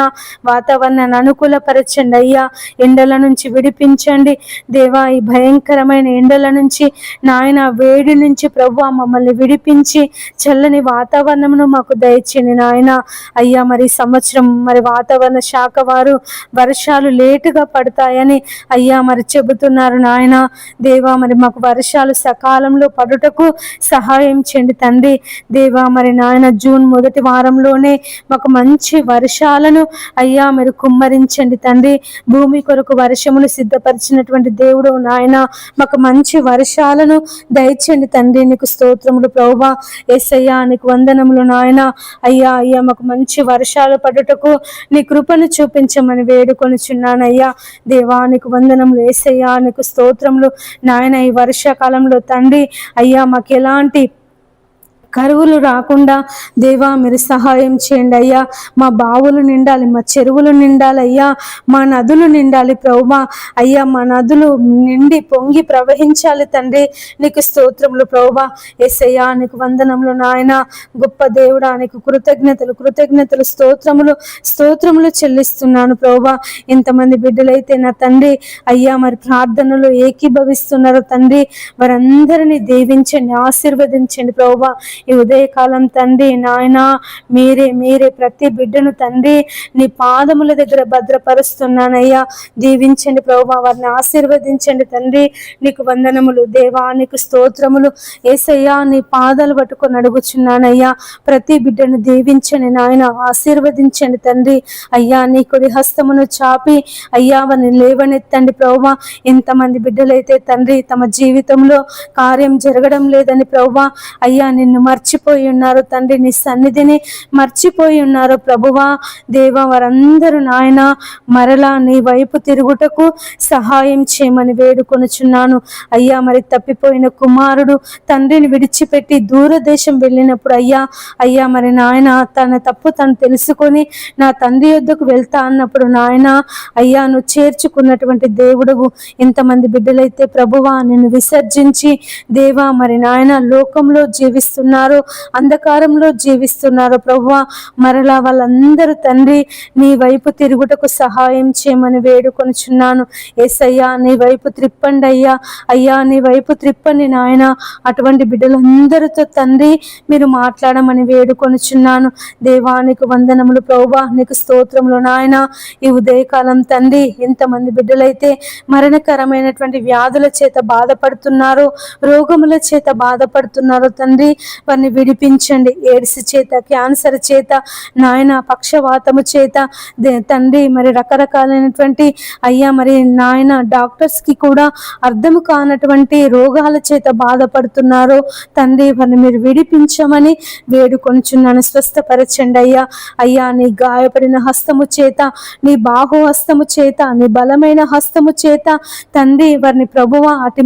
వాతావరణాన్ని అనుకూలపరచండి అయ్యా. ఎండల నుంచి విడిపించండి దేవా. ఈ భయంకరమైన ఎండల నుంచి నాయన వేడి నుంచి ప్రభువా మమ్మల్ని విడిపించి చల్లని వాతావరణమును మాకు దయచేయండి నాయన. అయ్యా మరి సంవత్సరం మరి వాతావరణ శాఖ వారు వర్షాలు లేటుగా పడతాయని అయ్యా మరి చెబుతున్నారు నాయన. దేవా మరి మాకు వర్షాలు సకాలంలో పడుటకు సహాయం చేయండి తండ్రి. దేవా మరి నాయన జూన్ మొదటి వారంలోనే మాకు మంచి వర్షాలను అయ్యా మరి కుమ్మరించండి తండ్రి. భూమి కొరకు వర్షమును సిద్ధపరిచినటువంటి దేవుడు నాయన మాకు మంచి వర్షాలను దయచేయండి తండ్రి. నీకు స్తోత్రములు ప్రభువా. యేసయ్యా నీకు వందనములు నాయన. అయ్యా అయ్యా మాకు మంచి వర్షాలు పడుటకు నీ కృపను చూపించమని వేడుకొనుచున్నానయ్యా. దేవా నీకు వందనములు. యేసయ్యా నీకు స్తోత్రములు నాయన. ఈ వర్షాకాలంలో తండ్రి అయ్యా మాకు ఎలాంటి కరువులు రాకుండా దేవా మీరు సహాయం చేయండి అయ్యా. మా బావులు నిండాలి, మా చెరువులు నిండాలి అయ్యా, మా నదులు నిండాలి ప్రభువా. అయ్యా మా నదులు నిండి పొంగి ప్రవహించాలి తండ్రి. నీకు స్తోత్రములు ప్రభువా. యేసయ్యా నీకు వందనములు నాయన. గొప్ప దేవుడా నీకు కృతజ్ఞతలు కృతజ్ఞతలు స్తోత్రములు చెల్లిస్తున్నాను ప్రభువా. ఎంతమంది బిడ్డలైతే నా తండ్రి అయ్యా మరి ప్రార్థనలు ఏకీభవిస్తున్నారో తండ్రి వారందరినీ దీవించండి, ఆశీర్వదించండి ప్రభువా. ఈ ఉదయకాలం తండ్రి నాయన మీరే ప్రతి బిడ్డను తండ్రి నీ పాదముల దగ్గర భద్రపరుస్తున్నానయ్యా. దీవించండి ప్రభువా. వారిని ఆశీర్వదించండి తండ్రి. నీకు వందనములు దేవా. నీకు స్తోత్రములు యేసయ్యా. నీ పాదాలు పట్టుకొని అడుగుచున్నానయ్యా. ప్రతి బిడ్డను దీవించండి నాయన, ఆశీర్వదించండి తండ్రి. అయ్యా నీ కుడి హస్తమును చాపి అయ్యా వారిని లేవనెత్తండి ప్రభువా. ఎంతమంది బిడ్డలైతే తండ్రి తమ జీవితంలో కార్యం జరగడం లేదని ప్రభువా అయ్యా నిన్ను మర్చిపోయి ఉన్నారు తండ్రి. నీ సన్నిధిని మర్చిపోయి ఉన్నారు ప్రభువా. దేవా వారందరూ నాయన మరలా నీ వైపు తిరుగుటకు సహాయం చేయమని వేడుకొనుచున్నాను అయ్యా. మరి తప్పిపోయిన కుమారుడు తండ్రిని విడిచిపెట్టి దూరదేశం వెళ్ళినప్పుడు అయ్యా మరి నాయన తన తప్పు తను తెలుసుకొని నా తండ్రి యొద్దకు వెళ్తా అన్నప్పుడు నాయన అయ్యా నువ్వు చేర్చుకున్నటువంటి దేవుడువు. ఎంతమంది బిడ్డలైతే ప్రభువా నిన్ను విసర్జించి దేవా మరి నాయన లోకంలో జీవిస్తున్నారు, అంధకారంలో జీవిస్తున్నారు ప్రభువా. మరలా వాళ్ళందరూ తండ్రి నీ వైపు తిరుగుటకు సహాయం చేయమని వేడుకొనుచున్నాను. యేసయ్యా నీ వైపు త్రిప్పండి అయ్యా. అయ్యా నీ వైపు త్రిప్పండి నాయన. అటువంటి బిడ్డలందరితో తండ్రి మీరు మాట్లాడమని వేడుకొనుచున్నాను. దేవానికి వందనములు ప్రభువా. నీకు స్తోత్రములు నాయన. ఈ ఉదయకాలం తండ్రి ఎంతమంది బిడ్డలైతే మరణకరమైనటువంటి వ్యాధుల చేత బాధపడుతున్నారో, రోగముల చేత బాధపడుతున్నారో తండ్రి వారిని విడిపించండి. ఎయిడ్స్ చేత, క్యాన్సర్ చేత నాయన, పక్షవాతము చేత తండ్రి మరి రకరకాలైనటువంటి అయ్యా మరి నాయన డాక్టర్స్కి కూడా అర్థం కానటువంటి రోగాల చేత బాధపడుతున్నారు తండ్రి. వారిని మీరు విడిపించమని వేడుకొంచున్నాను. స్వస్థపరచండి అయ్యా. అయ్యా నీ గాయపడిన హస్తము చేత, నీ బాహు హస్తము చేత, నీ బలమైన హస్తము చేత తండ్రి వారిని ప్రభువా అతి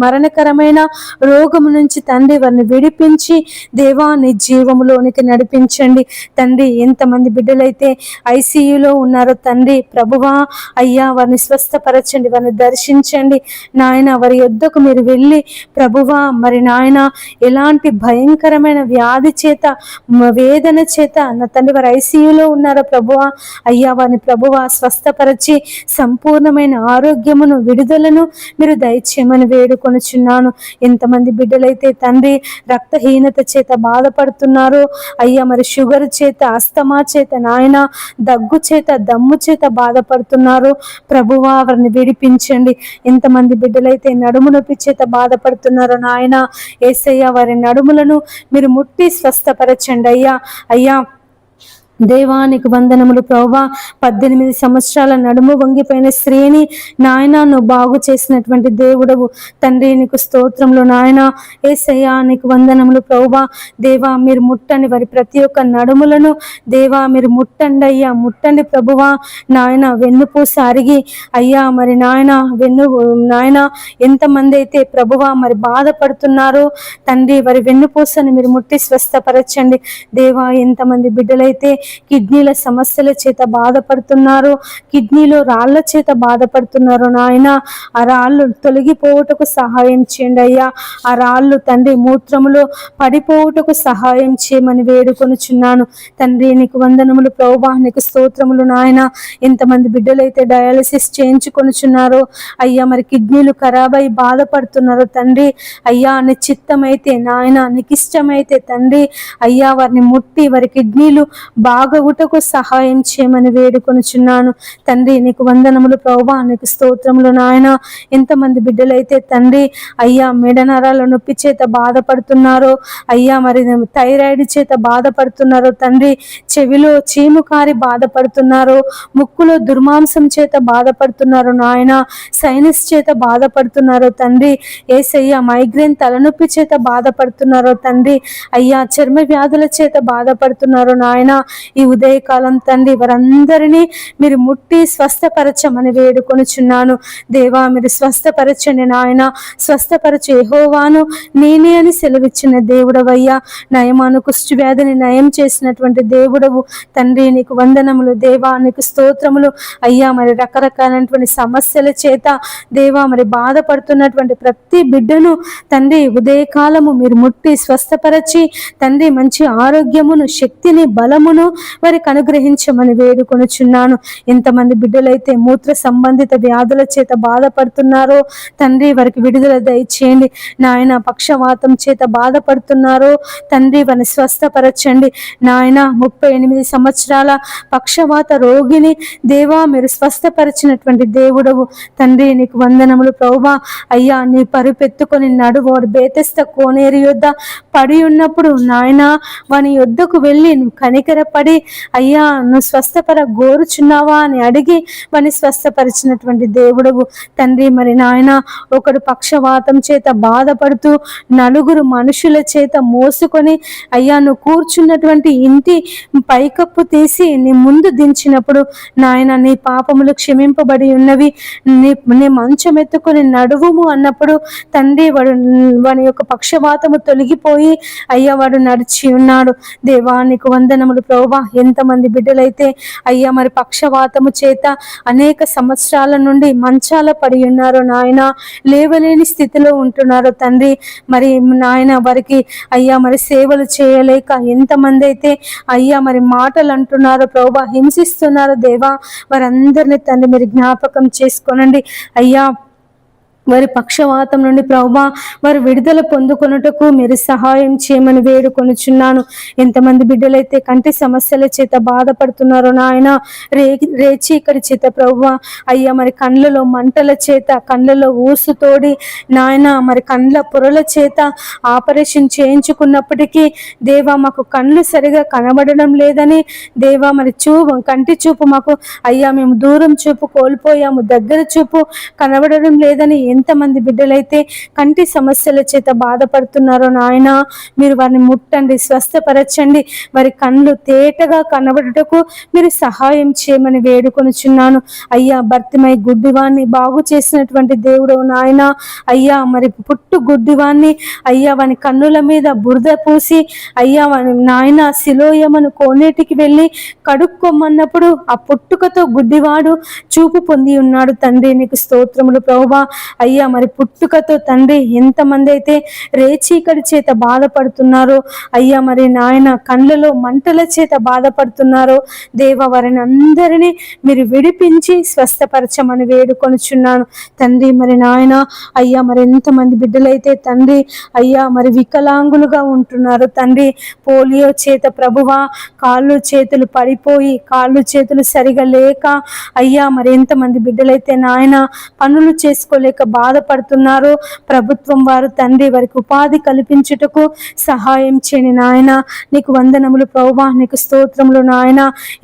మరణకరమైన రోగము నుంచి తండ్రి వారిని విడిపించి దేవా నీ జీవములోనికి నడిపించండి తండ్రి. ఎంతమంది బిడ్డలైతే ఐసీయూలో ఉన్నారో తండ్రి ప్రభువా అయ్యా వారిని స్వస్థపరచండి, వారిని దర్శించండి నాయన. వారి యొద్దకు మీరు వెళ్ళి ప్రభువా మరి నాయన ఎలాంటి భయంకరమైన వ్యాధి చేత, వేదన చేత నా తండ్రి వారు ఐసీయూలో ఉన్నారో ప్రభువా అయ్యా వారిని ప్రభువా స్వస్థపరచి సంపూర్ణమైన ఆరోగ్యమును, విడుదలను మీరు దయచేయమని వేడుకొనుచున్నాను. ఎంతమంది బిడ్డలైతే తండ్రి రక్తహీనత చేత బాధపడుతున్నారు అయ్యా మరి షుగర్ చేత, అస్తమా చేత నాయన, దగ్గు చేత, దమ్ము చేత బాధపడుతున్నారు ప్రభువా వారిని విడిపించండి. ఎంతమంది బిడ్డలైతే నడుము నొప్పి చేత బాధపడుతున్నారో నాయన యేసయ్య వారి నడుములను మీరు ముట్టి స్వస్థపరచండి అయ్యా. దేవానికి వందనములు ప్రభువా. 18 సంవత్సరాల నడుము వంగిపోయిన స్త్రీని నాయన నువ్వు బాగు చేసినటువంటి దేవుడవు తండ్రి, నీకు స్తోత్రములు నాయన. యేసయ్యా నీకు వందనములు ప్రభువా. దేవా మీరు ముట్టండి వారి ప్రతి ఒక్క నడుములను, దేవా మీరు ముట్టండి అయ్యా, ముట్టండి ప్రభువా. నాయన వెన్నుపూస అరిగి అయ్యా మరి నాయన నాయన ఎంతమంది అయితే ప్రభువా మరి బాధపడుతున్నారో తండ్రి, వారి వెన్నుపూసని మీరు ముట్టి స్వస్థపరచండి దేవా. ఎంతమంది బిడ్డలైతే కిడ్నీల సమస్యల చేత బాధపడుతున్నారు, కిడ్నీలో రాళ్ల చేత బాధపడుతున్నారు నాయన, ఆ రాళ్ళు తొలగిపోవుటకు సహాయం చేయండి అయ్యా. ఆ రాళ్ళు తండ్రి మూత్రములో పడిపోవుటకు సహాయం చేయమని వేడుకొనుచున్నాను తండ్రి. నీకు వందనములు ప్రభువా, నీకు స్తోత్రములు నాయన. ఎంతమంది బిడ్డలైతే డయాలసిస్ చేయించుకొనుచున్నారో అయ్యా, మరి కిడ్నీలు ఖరాబై బాధపడుతున్నారు తండ్రి. అయ్యా నీ చిత్తమైతే నాయన, నీకు ఇష్టమైతే తండ్రి అయ్యా వారిని ముట్టి వారి కిడ్నీలు బాగవుటకు సహాయం చేయమని వేడుకొనుచున్నాను తండ్రి. నీకు వందనములు ప్రభువా, నీకు స్తోత్రములు నాయన. ఎంతమంది బిడ్డలైతే తండ్రి అయ్యా మెడ నరాల నొప్పి చేత బాధపడుతున్నారో అయ్యా, మరి థైరాయిడ్ చేత బాధపడుతున్నారో తండ్రి, చెవిలో చీము కారి బాధపడుతున్నారో, ముక్కులో దుర్మాంసం చేత బాధపడుతున్నారు నాయన, సైనస్ చేత బాధపడుతున్నారో తండ్రి, యేసయ్యా మైగ్రేన్ తలనొప్పి చేత బాధపడుతున్నారో తండ్రి, అయ్యా చర్మ వ్యాధుల చేత బాధపడుతున్నారు నాయన. ఈ ఉదయకాలం తండ్రి వారందరినీ మీరు ముట్టి స్వస్థపరచమని వేడుకొనుచున్నాను దేవా. మీరు స్వస్థపరచండి నాయన, స్వస్థపరచు యెహోవాను నేనే అని సెలవిచ్చిన దేవుడవయ్యా. నయమాను కుష్టి వ్యాధిని నయం చేసినటువంటి దేవుడవు తండ్రి, నీకు వందనములు దేవా, నీకు స్తోత్రములు అయ్యా. మరి రకరకాలైనటువంటి సమస్యల చేత దేవా మరి బాధపడుతున్నటువంటి ప్రతి బిడ్డను తండ్రి ఉదయకాలము మీరు ముట్టి స్వస్థపరచి తండ్రి మంచి ఆరోగ్యమును, శక్తిని, బలమును వారికి అనుగ్రహించమని వేడుకొనుచున్నాను. ఎంతమంది బిడ్డలైతే మూత్ర సంబంధిత వ్యాధుల చేత బాధపడుతున్నారో తండ్రి వారికి విడుదల దయచేయండి నాయన. పక్షవాతం చేత బాధపడుతున్నారో తండ్రి వారిని స్వస్థపరచండి నాయన. 38 సంవత్సరాల పక్షవాత రోగిని దేవా మీరు స్వస్థపరిచినటువంటి దేవుడవు తండ్రి, నీకు వందనములు ప్రభువా. అయ్యా నీ పరుపెత్తుకొని నడువాడు బేతెస్త కోనేరు యొద్ద పడి ఉన్నప్పుడు నాయన వాని యొద్దకు వెళ్ళి నువ్వు కనికరపడి అయ్యా నువ్వు స్వస్థపర గోరుచున్నావా అని అడిగి వాని స్వస్థపరిచినటువంటి దేవుడవు తండ్రి. మరి నాయన ఒకడు పక్షవాతం చేత బాధపడుతూ నలుగురు మనుషుల చేత మోసుకొని అయ్యా నువ్వు కూర్చున్నటువంటి ఇంటి పైకప్పు తీసి నీ ముందు దించినప్పుడు నాయన నీ పాపములు క్షమింపబడి ఉన్నవి, నీ మంచం ఎత్తుకొని నడువుము అన్నప్పుడు తండ్రి వాడి యొక్క పక్షవాతము తొలగిపోయి అయ్యా వాడు నడిచి ఉన్నాడు దేవా. నీకు వందనములు ప్రభువా. ఎంతమంది బిడ్డలైతే అయ్యా మరి పక్షవాతము చేత అనేక సంవత్సరాల నుండి మంచాల పడి ఉన్నారో నాయన, లేవలేని స్థితిలో ఉంటున్నారో తండ్రి. మరి నాయన వారికి అయ్యా మరి సేవలు చేయలేక ఎంతమంది అయితే అయ్యా మరి మాటలు అంటున్నారో ప్రభువా, హింసిస్తున్నారో దేవా, వారందరినీ తండ్రి మీరు జ్ఞాపకం చేసుకోనండి అయ్యా. వారి పక్షవాతం నుండి ప్రభువా వారు విడుదల పొందుకొనుటకు మీరు సహాయం చేయమని వేడుకొనుచున్నాను. ఎంతమంది బిడ్డలైతే కంటి సమస్యల చేత బాధపడుతున్నారో నాయన, రేచీకటి చేత ప్రభువా అయ్యా మరి కండ్లలో మంటల చేత, కండ్లలో ఊసుతోడి నాయన మరి కండ్ల పొరల చేత ఆపరేషన్ చేయించుకున్నప్పటికీ దేవా మాకు కండ్లు సరిగా కనబడడం లేదని దేవా, మరి కంటి చూపు మాకు అయ్యా మేము దూరం చూపు కోల్పోయాము, దగ్గర చూపు కనబడడం లేదని ఎంతమంది బిడ్డలైతే కంటి సమస్యల చేత బాధపడుతున్నారో నాయన, మీరు వారిని ముట్టండి, స్వస్థపరచండి, వారి కళ్ళు తేటగా కనబడుటకు మీరు సహాయం చేయమని వేడుకొనుచున్నాను అయ్యా. భర్తిమై గుడ్డివాన్ని బాగు చేసినటువంటి దేవుడు నాయన అయ్యా, మరి పుట్టు గుడ్డివాన్ని అయ్యా వాని కన్నుల మీద బురద పూసి అయ్యా వాని నాయన సిలోయమను కోనేటికి వెళ్ళి కడుక్కోమన్నప్పుడు ఆ పుట్టుకతో గుడ్డివాడు చూపు పొంది ఉన్నాడు తండ్రి. నీకు స్తోత్రములు ప్రభువా అయ్యా. మరి పుట్టుకతో తండ్రి ఎంతమంది అయితే రేచీకటి చేత బాధపడుతున్నారో అయ్యా, మరి నాయన కళ్ళలో మంటల చేత బాధపడుతున్నారో దేవ, వారిని అందరినీ మీరు విడిపించి స్వస్థపరచమని వేడుకొనుచున్నాను తండ్రి. మరి నాయన అయ్యా మరి ఎంతమంది బిడ్డలైతే తండ్రి అయ్యా మరి వికలాంగులుగా ఉంటున్నారు తండ్రి, పోలియో చేత ప్రభువా కాళ్ళు చేతులు పడిపోయి కాళ్ళు చేతులు సరిగా లేక అయ్యా మరి ఎంతమంది బిడ్డలైతే నాయన పనులు చేసుకోలేక బాధపడుతున్నారో ప్రభుత్వం వారు తండ్రి వారికి ఉపాధి కల్పించుటకు సహాయం చేయని నాయన. నీకు వందనములు ప్రభువా, నీకు స్తోత్రములు నాయన.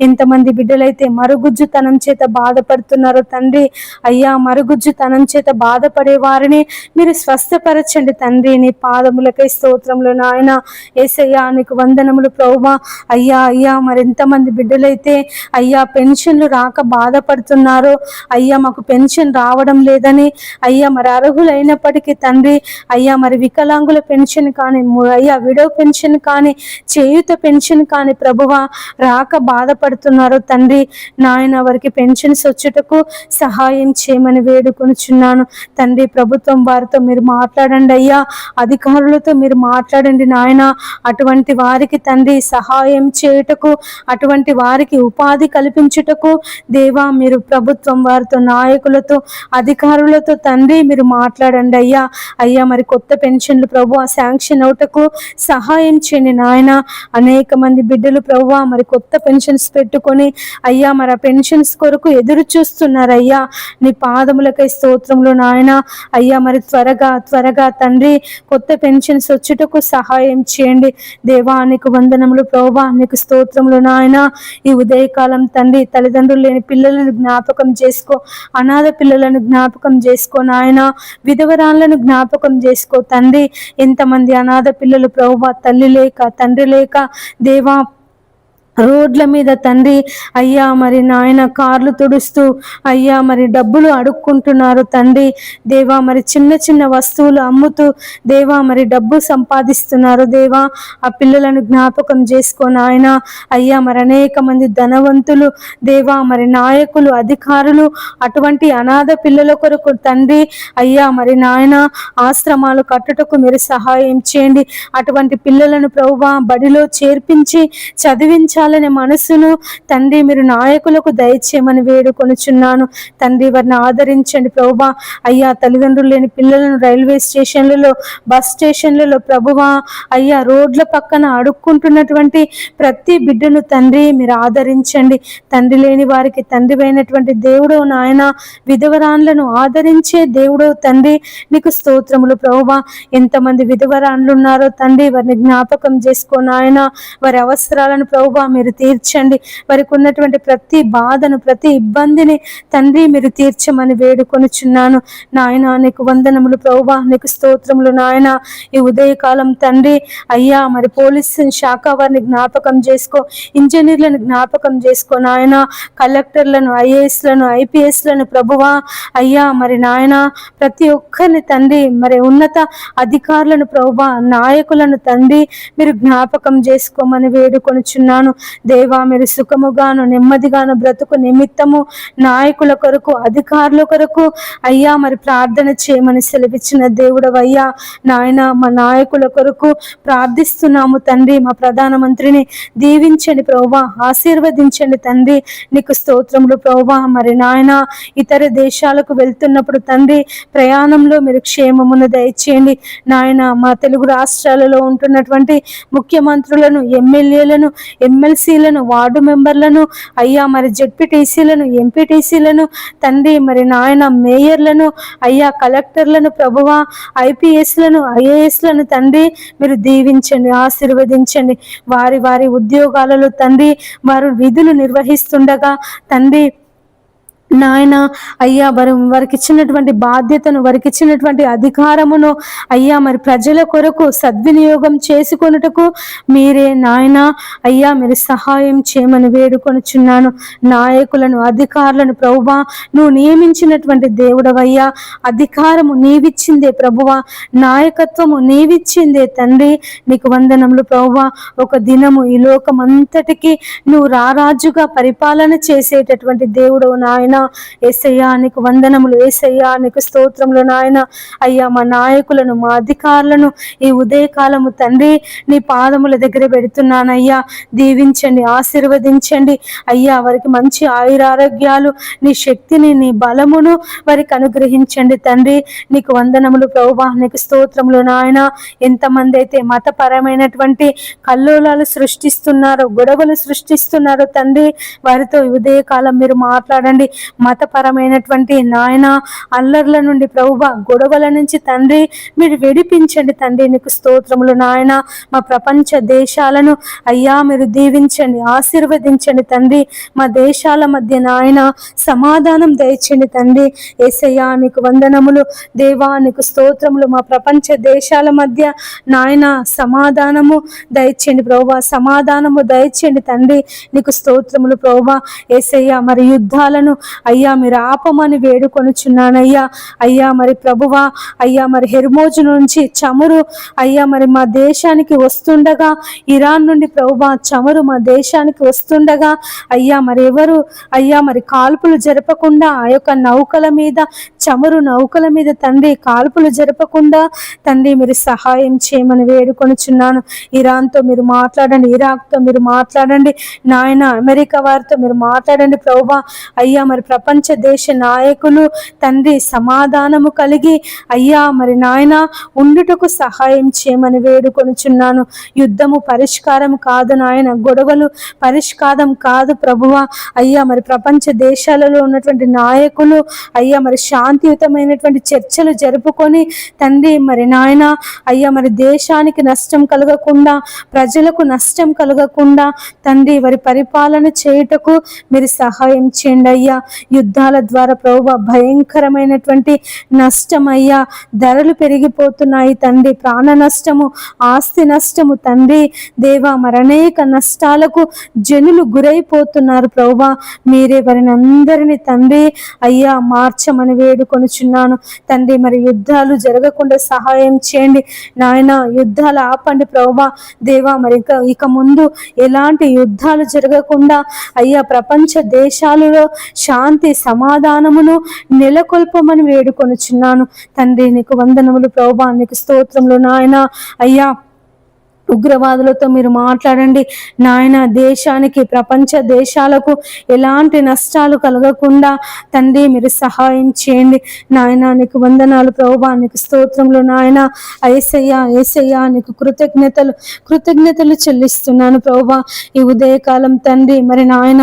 ఎంతమంది బిడ్డలైతే మరుగుజ్జుతనం చేత బాధపడుతున్నారో తండ్రి అయ్యా, మరుగుజ్జుతనం చేత బాధపడే వారిని మీరు స్వస్థపరచండి తండ్రి. నీ పాదములకై స్తోత్రములు నాయన. యేసయ్యా నీకు వందనములు ప్రభువా. అయ్యా అయ్యా మరెంతమంది బిడ్డలైతే అయ్యా పెన్షన్లు రాక బాధపడుతున్నారో అయ్యా, మాకు పెన్షన్ రావడం లేదని అయ్యా, మరి అర్హులైనప్పటికీ తండ్రి అయ్యా, మరి వికలాంగుల పెన్షన్ కానీ అయ్యా, విడో పెన్షన్ కానీ చేయుత పెన్షన్ కానీ ప్రభువా రాక బాధపడుతున్నారో తండ్రి నాయన, వారికి పెన్షన్స్ వచ్చుటకు సహాయం చేయమని వేడుకొనుచున్నాను తండ్రి. ప్రభుత్వం వారితో మీరు మాట్లాడండి అయ్యా, అధికారులతో మీరు మాట్లాడండి నాయన. అటువంటి వారికి తండ్రి సహాయం చేయుటకు, అటువంటి వారికి ఉపాధి కల్పించుటకు దేవా మీరు ప్రభుత్వం వారితో, నాయకులతో, అధికారులతో తండ్రి మీరు మాట్లాడండి అయ్యా. అయ్యా మరి కొత్త పెన్షన్లు ప్రభువా శాంక్షన్ అవుటకు సహాయం చేయండి నాయన. అనేక మంది బిడ్డలు ప్రభువా మరి కొత్త పెన్షన్స్ పెట్టుకొని అయ్యా, మరి ఆ పెన్షన్స్ కొరకు ఎదురు చూస్తున్నారయ్యా. నీ పాదములకై స్తోత్రములు నాయన. అయ్యా మరి త్వరగా త్వరగా తండ్రి కొత్త పెన్షన్స్ వచ్చుటకు సహాయం చేయండి దేవా. నీకు వందనములు ప్రభువా, నీకు స్తోత్రములు నాయన. ఈ ఉదయకాలం తండ్రి తల్లిదండ్రులు లేని పిల్లలను జ్ఞాపకం చేసుకో, అనాథ పిల్లలను జ్ఞాపకం చేసుకో నాయన, విధవరాళ్లను జ్ఞాపకం చేసుకో తండ్రి. ఎంతమంది అనాథ పిల్లలు ప్రభువా తల్లి లేక తండ్రి లేక దేవా రోడ్ల మీద తండ్రి అయ్యా మరి నాయన కార్లు తుడుస్తూ అయ్యా మరి డబ్బులు అడుక్కుంటున్నారు తండ్రి దేవా. మరి చిన్న చిన్న వస్తువులు అమ్ముతూ దేవా మరి డబ్బు సంపాదిస్తున్నారు దేవా. ఆ పిల్లలను జ్ఞాపకం చేసుకో నాయన. అయ్యా మరి అనేక మంది ధనవంతులు దేవా మరి నాయకులు, అధికారులు అటువంటి అనాథ పిల్లల కొరకు తండ్రి అయ్యా మరి నాయన ఆశ్రమాలు కట్టుటకు మీరు సహాయం చేయండి. అటువంటి పిల్లలను ప్రభువా బడిలో చేర్పించి చదివించాలి మనసును తండ్రి మీరు నాయకులకు దయచేయమని వేడుకొనుచున్నాను తండ్రి. వారిని ఆదరించండి ప్రభువా. అయ్యా తల్లిదండ్రులు లేని పిల్లలను రైల్వే స్టేషన్లలో, బస్ స్టేషన్లలో ప్రభువా అయ్యా రోడ్ల పక్కన అడుక్కుంటున్నటువంటి ప్రతి బిడ్డను తండ్రి మీరు ఆదరించండి. తండ్రి లేని వారికి తండ్రి అయినటువంటి దేవుడు నాయన, విధవరాన్లను ఆదరించే దేవుడు తండ్రి. నీకు స్తోత్రములు ప్రభువా. ఎంతమంది విధవరాన్లు ఉన్నారో తండ్రి వారిని జ్ఞాపకం చేసుకో నాయన. వారి అవసరాలను ప్రభువా మీరు తీర్చండి. వారికి ఉన్నటువంటి ప్రతి బాధను, ప్రతి ఇబ్బందిని తండ్రి మీరు తీర్చమని వేడుకొనుచున్నాను నాయన. నీకు వందనములు ప్రభువా, నీకు స్తోత్రములు నాయన. ఈ ఉదయకాలం తండ్రి అయ్యా మరి పోలీస్ శాఖ వారిని జ్ఞాపకం చేసుకో, ఇంజనీర్లను జ్ఞాపకం చేసుకో నాయన, కలెక్టర్లను, ఐఏఎస్లను, ఐపీఎస్లను ప్రభువా అయ్యా మరి నాయన ప్రతి ఒక్కరిని తండ్రి మరి ఉన్నత అధికారులను ప్రభువా నాయకులను తండ్రి మీరు జ్ఞాపకం చేసుకోమని వేడుకొనుచున్నాను దేవా. మీరు సుఖముగాను నెమ్మదిగాను బ్రతుకు నిమిత్తము నాయకుల కొరకు, అధికారుల కొరకు అయ్యా మరి ప్రార్థన చేయమని సెలవిచ్చిన దేవుడవయ్యా నాయన. మా నాయకుల కొరకు ప్రార్థిస్తున్నాము తండ్రి. మా ప్రధానమంత్రిని దీవించండి ప్రభువా, ఆశీర్వదించండి తండ్రి. నీకు స్తోత్రములు ప్రభువా. మరి నాయన ఇతర దేశాలకు వెళ్తున్నప్పుడు తండ్రి ప్రయాణంలో మీరు క్షేమమును దయచేయండి నాయన. మా తెలుగు రాష్ట్రాలలో ఉంటున్నటువంటి ముఖ్యమంత్రులను, ఎమ్మెల్యేలను, ఎమ్మెల్సీలను, వార్డు మెంబర్లను అయ్యా మరి జెడ్పీటీసీలను, ఎంపీటీసీలను తండ్రి మరి నాయన మేయర్లను అయ్యా, కలెక్టర్లను ప్రభువా, ఐపీఎస్లను, ఐఏఎస్లను తండ్రి మీరు దీవించండి, ఆశీర్వదించండి. వారి వారి ఉద్యోగాలలో తండ్రి వారు విధులు నిర్వహిస్తుండగా తండ్రి నాయన అయ్యా వారికి ఇచ్చినటువంటి బాధ్యతను, వారికి ఇచ్చినటువంటి అధికారమును అయ్యా మరి ప్రజల కొరకు సద్వినియోగం చేసుకొనుటకు మీరే నాయన అయ్యా మీరు సహాయం చేయమని వేడుకొనుచున్నాను. నాయకులను, అధికారులను ప్రభువా నువ్వు నియమించినటువంటి దేవుడవయ్యా. అధికారము నీవిచ్చిందే ప్రభువా, నాయకత్వము నీవిచ్చిందే తండ్రి. నీకు వందనములు ప్రభువా. ఒక దినము ఈ లోకం అంతటికి నువ్వు రారాజుగా పరిపాలన చేసేటటువంటి దేవుడవు నాయన. యేసయ్యా నీకు వందనములు, యేసయ్యా నీకు స్తోత్రములు నాయన. అయ్యా మా నాయకులను, మా అధికారులను ఈ ఉదయకాలము తండ్రి నీ పాదముల దగ్గర పెడుతున్నానయ్యా. దీవించండి, ఆశీర్వదించండి అయ్యా. వారికి మంచి ఆయురారోగ్యాలు, నీ శక్తిని, నీ బలమును వారికి అనుగ్రహించండి తండ్రి. నీకు వందనములు ప్రభువా, నీకు స్తోత్రములు నాయన. ఎంతమంది అయితే మతపరమైనటువంటి కల్లోలాలు సృష్టిస్తున్నారో, గొడవలు సృష్టిస్తున్నారో తండ్రి వారితో ఉదయకాలం మీరు మాట్లాడండి. మతపరమైనటువంటి నాయన అల్లర్ల నుండి ప్రభువా, గొడవల నుంచి తండ్రి మీరు విడిపించండి తండ్రి. నీకు స్తోత్రములు నాయన. మా ప్రపంచ దేశాలను అయ్యా మీరు దీవించండి, ఆశీర్వదించండి తండ్రి. మా దేశాల మధ్య నాయన సమాధానం దయచండి తండ్రి. యేసయ్యా నీకు వందనములు దేవా, నీకు స్తోత్రములు. మా ప్రపంచ దేశాల మధ్య నాయన సమాధానము దయచండి ప్రభువా, సమాధానము దయచండి తండ్రి. నీకు స్తోత్రములు ప్రభువా. యేసయ్యా మరి యుద్ధాలను అయ్యా మీరు ఆపమని వేడుకొనుచున్నానయ్యా. అయ్యా మరి ప్రభువా, అయ్యా మరి హెర్మోజు నుంచి చమురు అయ్యా మరి మా దేశానికి వస్తుండగా, ఇరాన్ నుండి ప్రభువా చమురు మా దేశానికి వస్తుండగా అయ్యా మరి ఎవరు అయ్యా మరి కాల్పులు జరపకుండా ఆ యొక్క నౌకల మీద, చమురు నౌకల మీద తండ్రి కాల్పులు జరపకుండా తండ్రి మీరు సహాయం చేయమని వేడుకొనుచున్నాను. ఇరాన్తో మీరు మాట్లాడండి, ఇరాక్తో మీరు మాట్లాడండి నాయన, అమెరికా వారితో మీరు మాట్లాడండి ప్రభువా. అయ్యా మరి ప్రపంచ దేశ నాయకులు తండ్రి సమాధానము కలిగి అయ్యా మరి నాయన ఉండుటకు సహాయం చేయమని వేడుకొనుచున్నాను. యుద్ధము పరిష్కారం కాదు నాయన, గొడవలు పరిష్కారం కాదు ప్రభువా. అయ్యా మరి ప్రపంచ దేశాలలో ఉన్నటువంటి నాయకులు అయ్యా మరి శాంతియుతమైనటువంటి చర్చలు జరుపుకొని తండ్రి మరి నాయన అయ్యా మరి దేశానికి నష్టం కలగకుండా, ప్రజలకు నష్టం కలగకుండా తండ్రి వారి పరిపాలన చేయుటకు మీరు సహాయం చేయండి అయ్యా. యుద్ధాల ద్వారా ప్రభువా భయంకరమైనటువంటి నష్టం అయ్యా, ధరలు పెరిగిపోతున్నాయి తండ్రి, ప్రాణ నష్టము, ఆస్తి నష్టము తండ్రి దేవా మరి అనేక నష్టాలకు జనులు గురైపోతున్నారు ప్రభువా. మీరే వారిని అందరినీ తండ్రి అయ్యా మార్చమని వేడుకొనుచున్నాను తండ్రి. మరి యుద్ధాలు జరగకుండా సహాయం చేయండి నాయన, యుద్ధాలు ఆపండి ప్రభువా దేవా. మరి ఇక ముందు ఎలాంటి యుద్ధాలు జరగకుండా అయ్యా ప్రపంచ దేశాలలో శాంతి సమాధానమును నెలకొల్పమని వేడుకొనుచున్నాను తండ్రి. నీకు వందనములు ప్రభువా, నీకు స్తోత్రములు నాయన. అయ్యా ఉగ్రవాదులతో మీరు మాట్లాడండి నాయన. దేశానికి, ప్రపంచ దేశాలకు ఎలాంటి నష్టాలు కలగకుండా తండ్రి మీరు సహాయం చేయండి నాయన. నీకు వందనాలు ప్రభువా, నీకు స్తోత్రములు నాయన. యేసయ్యా, యేసయ్యా నీకు కృతజ్ఞతలు చెల్లిస్తున్నాను ప్రభువా. ఈ ఉదయకాలం తండ్రి మరి నాయన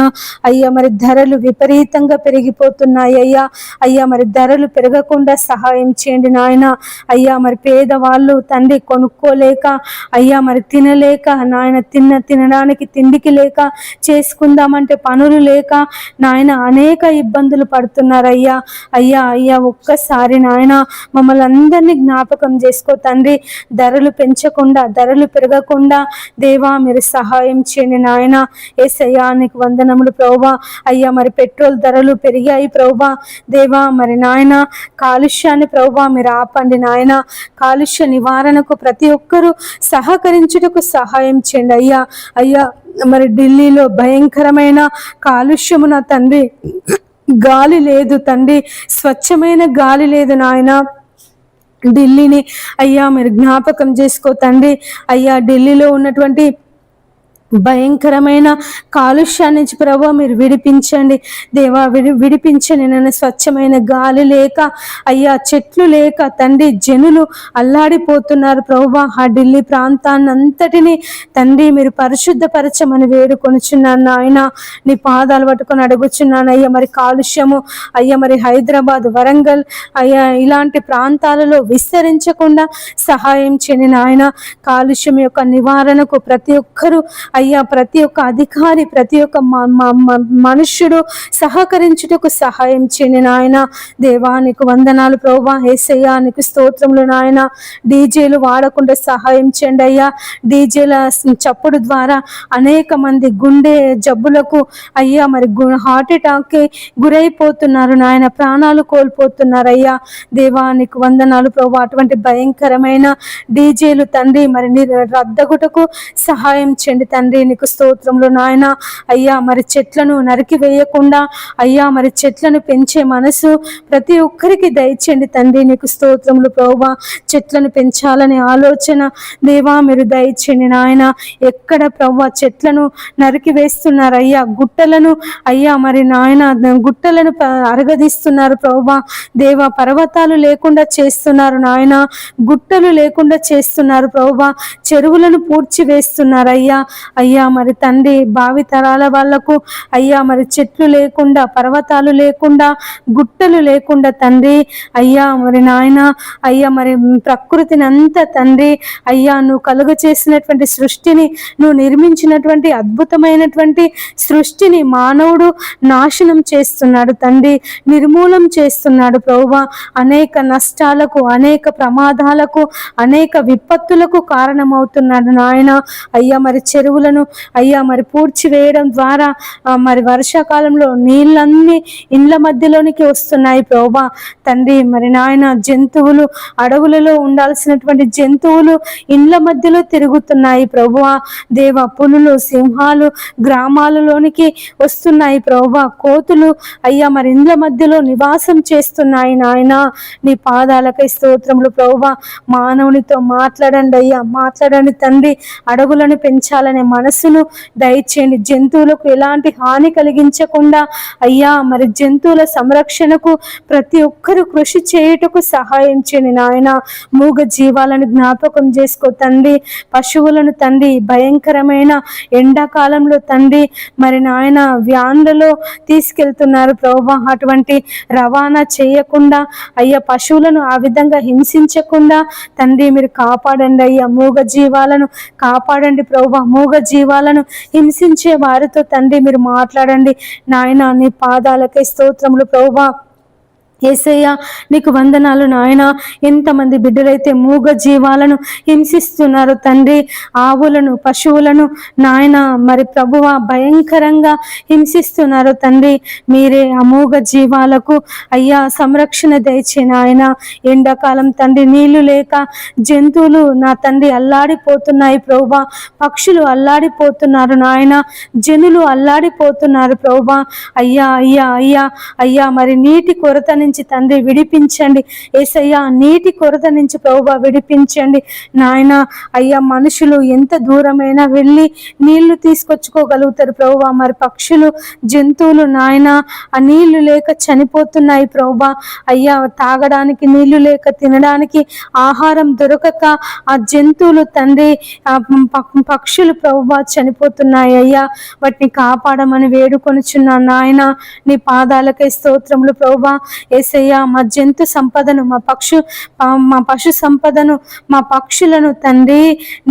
అయ్యా మరి ధరలు విపరీతంగా పెరిగిపోతున్నాయి అయ్యా. అయ్యా మరి ధరలు పెరగకుండా సహాయం చేయండి నాయన. అయ్యా మరి పేదవాళ్ళు తండ్రి కొనుక్కోలేక అయ్యా మరి తినలేక నాయన, తినడానికి తిండికి లేక, చేసుకుందామంటే పనులు లేక నాయన అనేక ఇబ్బందులు పడుతున్నారయ్యా. అయ్యా అయ్యా ఒక్కసారి నాయన మమ్మల్ని అందరినీ జ్ఞాపకం చేసుకో తండ్రి. ధరలు పెంచకుండా, ధరలు పెరగకుండా దేవా మీరు సహాయం చేయండి నాయన. యేసయ్యా నీకు వందనములు ప్రభువా. అయ్యా మరి పెట్రోల్ ధరలు పెరిగాయి ప్రభువా దేవా. మరి నాయన కాలుష్యాన్ని ప్రభువా మీరు ఆపండి నాయన. కాలుష్య నివారణకు ప్రతి ఒక్కరూ సహకరించుటకు సహాయం చేయండి అయ్యా. అయ్యా మరి ఢిల్లీలో భయంకరమైన కాలుష్యము నా తండ్రి, గాలి లేదు తండ్రి, స్వచ్ఛమైన గాలి లేదు నాయన. ఢిల్లీని అయ్యా మీరు జ్ఞాపకం చేసుకో తండ్రి. అయ్యా ఢిల్లీలో ఉన్నటువంటి భయంకరమైన కాలుష్యాన్ని నుంచి ప్రభు మీరు విడిపించండి దేవా, విడిపించండి నన్ను. స్వచ్ఛమైన గాలి లేక అయ్యా, చెట్లు లేక తండ్రి జనులు అల్లాడిపోతున్నారు ప్రభువా. ఆ ఢిల్లీ ప్రాంతాన్ని అంతటిని తండ్రి మీరు పరిశుద్ధపరచమని వేడుకొనుచున్నాను నాయన. నీ పాదాలు పట్టుకొని అడుగుచున్నాను అయ్యా. మరి కాలుష్యము అయ్యా మరి హైదరాబాద్, వరంగల్ అయ్యా ఇలాంటి ప్రాంతాలలో విస్తరించకుండా సహాయం చేయని నాయన. కాలుష్యం యొక్క నివారణకు ప్రతి ఒక్కరూ అయ్యా, ప్రతి ఒక్క అధికారి, ప్రతి ఒక్క మనుష్యుడు సహకరించుటకు సహాయం చేయని నాయన. దేవా నీకు వందనాలు ప్రభువా. యేసయ్యా నీకు స్తోత్రములు నాయన. డీజేలు వాడకుండా సహాయం చేయండి అయ్యా. డీజేల చప్పుడు ద్వారా అనేక మంది గుండె జబ్బులకు అయ్యా మరి హార్ట్ అటాక్కి గురైపోతున్నారు నాయన, ప్రాణాలు కోల్పోతున్నారు అయ్యా. దేవా నీకు వందనాలు ప్రభువా. అటువంటి భయంకరమైన డీజేలు తండ్రి మరి రద్దగుటకు సహాయం చేయండి తండ్రి. నీకు స్తోత్రములు నాయన. అయ్యా మరి చెట్లను నరికి వేయకుండా అయ్యా మరి చెట్లను పెంచే మనసు ప్రతి ఒక్కరికి దయచేయండి తండ్రి. నీకు స్తోత్రములు ప్రభువా. చెట్లను పెంచాలనే ఆలోచన దేవా మీరు దయచేయండి నాయన. ఎక్కడ ప్రభువా చెట్లను నరికి వేస్తున్నారు అయ్యా, గుట్టలను అయ్యా మరి నాయన గుట్టలను అరగదీస్తున్నారు ప్రభువా దేవా. పర్వతాలు లేకుండా చేస్తున్నారు నాయన, గుట్టలు లేకుండా చేస్తున్నారు ప్రభువా. చెరువులను పూడ్చి వేస్తున్నారు అయ్యా. అయ్యా మరి తండ్రి భావితరాల వాళ్లకు అయ్యా మరి చెట్లు లేకుండా, పర్వతాలు లేకుండా, గుట్టలు లేకుండా తండ్రి అయ్యా మరి నాయన అయ్యా మరి ప్రకృతిని అంతా తండ్రి అయ్యా నువ్వు కలుగ చేసినటువంటి సృష్టిని, నువ్వు నిర్మించినటువంటి అద్భుతమైనటువంటి సృష్టిని మానవుడు నాశనం చేస్తున్నాడు తండ్రి, నిర్మూలం చేస్తున్నాడు ప్రభువా. అనేక నష్టాలకు, అనేక ప్రమాదాలకు, అనేక విపత్తులకు కారణమవుతున్నాడు నాయన. అయ్యా మరి చెరువులను అయ్యా మరి పూడ్చివేయడం ద్వారా మరి వర్షాకాలంలో నీళ్ళన్నీ ఇండ్ల మధ్యలోనికి వస్తున్నాయి ప్రభువా తండ్రి. మరి నాయన జంతువులు, అడవులలో ఉండాల్సినటువంటి జంతువులు ఇండ్ల మధ్యలో తిరుగుతున్నాయి ప్రభువా దేవ. పులులు, సింహాలు గ్రామాలలోనికి వస్తున్నాయి ప్రభువా. కోతులు అయ్యా మరి ఇండ్ల మధ్యలో నివాసం చేస్తున్నాయి నాయన. నీ పాదాలకై స్తోత్రములు ప్రభువా. మానవునితో మాట్లాడండి అయ్యా, మాట్లాడండి తండ్రి. అడవులను పెంచాలనే మనసును దయచేయండి. జంతువులకు ఎలాంటి హాని కలిగించకుండా అయ్యా మరి జంతువుల సంరక్షణకు ప్రతి ఒక్కరూ కృషి చేయుటకు సహాయం చేయండి నాయన. మూగ జీవాలను జ్ఞాపకం చేసుకో తండ్రి. పశువులను తండ్రి భయంకరమైన ఎండాకాలంలో తండ్రి మరి నాయన వ్యాన్లలో తీసుకెళ్తున్నారు ప్రభువా. అటువంటి రవాణా చేయకుండా అయ్యా పశువులను ఆ విధంగా హింసించకుండా తండ్రి మీరు కాపాడండి అయ్యా. మూగ జీవాలను కాపాడండి ప్రభువా. మూగ జీవాలను హింసించే వారితో తండ్రి మీరు మాట్లాడండి నాయన. నీ పాదాలకై స్తోత్రములు ప్రభువా. యేసయ్య నీకు వందనాలు నాయన. ఎంతమంది బిడ్డలైతే మూగ జీవాలను హింసిస్తున్నారు తండ్రి, ఆవులను, పశువులను నాయన మరి ప్రభువ భయంకరంగా హింసిస్తున్నారు తండ్రి. మీరే ఆ మూగ జీవాలకు అయ్యా సంరక్షణ దయచే నాయన. ఎండాకాలం తండ్రి నీళ్లు లేక జంతువులు నా తండ్రి అల్లాడిపోతున్నాయి ప్రభువ. పక్షులు అల్లాడిపోతున్నారు నాయన. జనులు అల్లాడిపోతున్నారు ప్రభువ. అయ్యా అయ్యా అయ్యా అయ్యా మరి నీటి కొరత నుంచి తండ్రి విడిపించండి యేసయ్యా. నీటి కొరత నుంచి ప్రభువా విడిపించండి నాయన. అయ్యా మనుషులు ఎంత దూరమైనా వెళ్ళి నీళ్లు తీసుకొచ్చుకోగలుగుతారు ప్రభువా. మరి పక్షులు, జంతువులు నాయన ఆ నీళ్లు లేక చనిపోతున్నాయి ప్రభువా. అయ్యా తాగడానికి నీళ్లు లేక, తినడానికి ఆహారం దొరకక ఆ జంతువులు తండ్రి ఆ పక్షులు ప్రభువా చనిపోతున్నాయి అయ్యా. వాటిని కాపాడమని వేడుకొనుచున్నాను నాయన. నీ పాదాలకై స్తోత్రములు ప్రభువా. యేసయ్యా మా జంతు సంపదను, మా పశు సంపదను, మా పక్షులను తండ్రి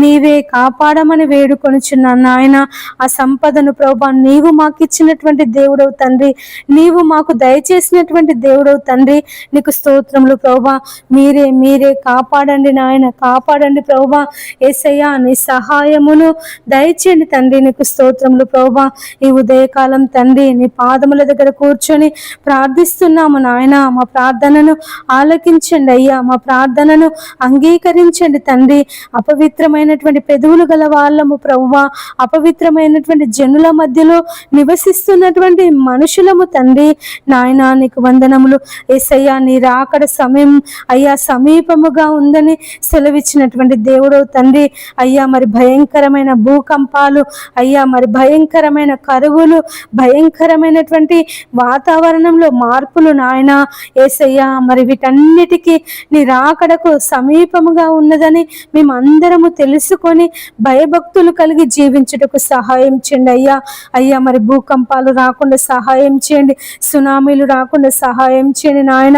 నీవే కాపాడమని వేడుకొనుచున్నాను నాయన. ఆ సంపదను ప్రభువా నీవు మాకు ఇచ్చినటువంటి దేవుడవు తండ్రి, నీవు మాకు దయచేసినటువంటి దేవుడవు తండ్రి. నీకు స్తోత్రములు ప్రభువా. మీరే మీరే కాపాడండి నాయన, కాపాడండి ప్రభువా. యేసయ్యా నీ సహాయమును దయచేయండి తండ్రి. నీకు స్తోత్రములు ప్రభువా. ఈ ఉదయకాలం తండ్రి నీ పాదముల దగ్గర కూర్చొని ప్రార్థిస్తున్నాము నాయన. మా ప్రార్థనను ఆలకించండి అయ్యా, మా ప్రార్థనను అంగీకరించండి తండ్రి. అపవిత్రమైనటువంటి పెదవులు గల వాళ్ళము ప్రభువా, అపవిత్రమైనటువంటి జనుల మధ్యలో నివసిస్తున్నటువంటి మనుషులము తండ్రి నాయన. నీకు వందనములు యేసయ్యా. నీ రాకడ సమయం అయ్యా సమీపముగా ఉందని సెలవిచ్చినటువంటి దేవుడవు తండ్రి. అయ్యా మరి భయంకరమైన భూకంపాలు, అయ్యా మరి భయంకరమైన కరువులు, భయంకరమైనటువంటి వాతావరణంలో మార్పులు నాయన యేసయ్యా. మరి వీటన్నిటికీ నీ రాకడకు సమీపముగా ఉన్నదని మేము అందరము తెలుసుకొని భయభక్తులు కలిగి జీవించుటకు సహాయం చేయండి అయ్యా. అయ్యా మరి భూకంపాలు రాకుండా సహాయం చేయండి, సునామీలు రాకుండా సహాయం చేయండి నాయన.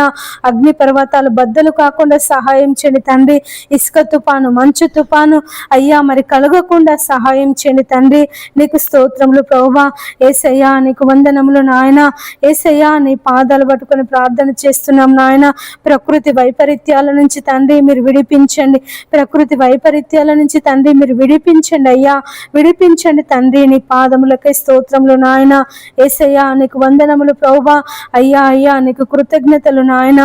అగ్ని పర్వతాలు బద్దలు కాకుండా సహాయం చేయండి తండ్రి. ఇసుక తుఫాను, మంచు తుఫాను అయ్యా మరి కలగకుండా సహాయం చేయండి తండ్రి. నీకు స్తోత్రములు ప్రభువా. యేసయ్యా నీకు వందనములు నాయన. యేసయ్యా నీ పాదాలు పట్టుకొని ప్రార్థన చేస్తున్నాం నాయన. ప్రకృతి వైపరీత్యాల నుంచి తండ్రి మీరు విడిపించండి, ప్రకృతి వైపరీత్యాల నుంచి తండ్రి మీరు విడిపించండి అయ్యా, విడిపించండి తండ్రి. నీ పాదములకై స్తోత్రములు నాయన. యేసయ్యా నీకు వందనములు ప్రభువా. అయ్యా అయ్యా నీకు కృతజ్ఞతలు నాయన.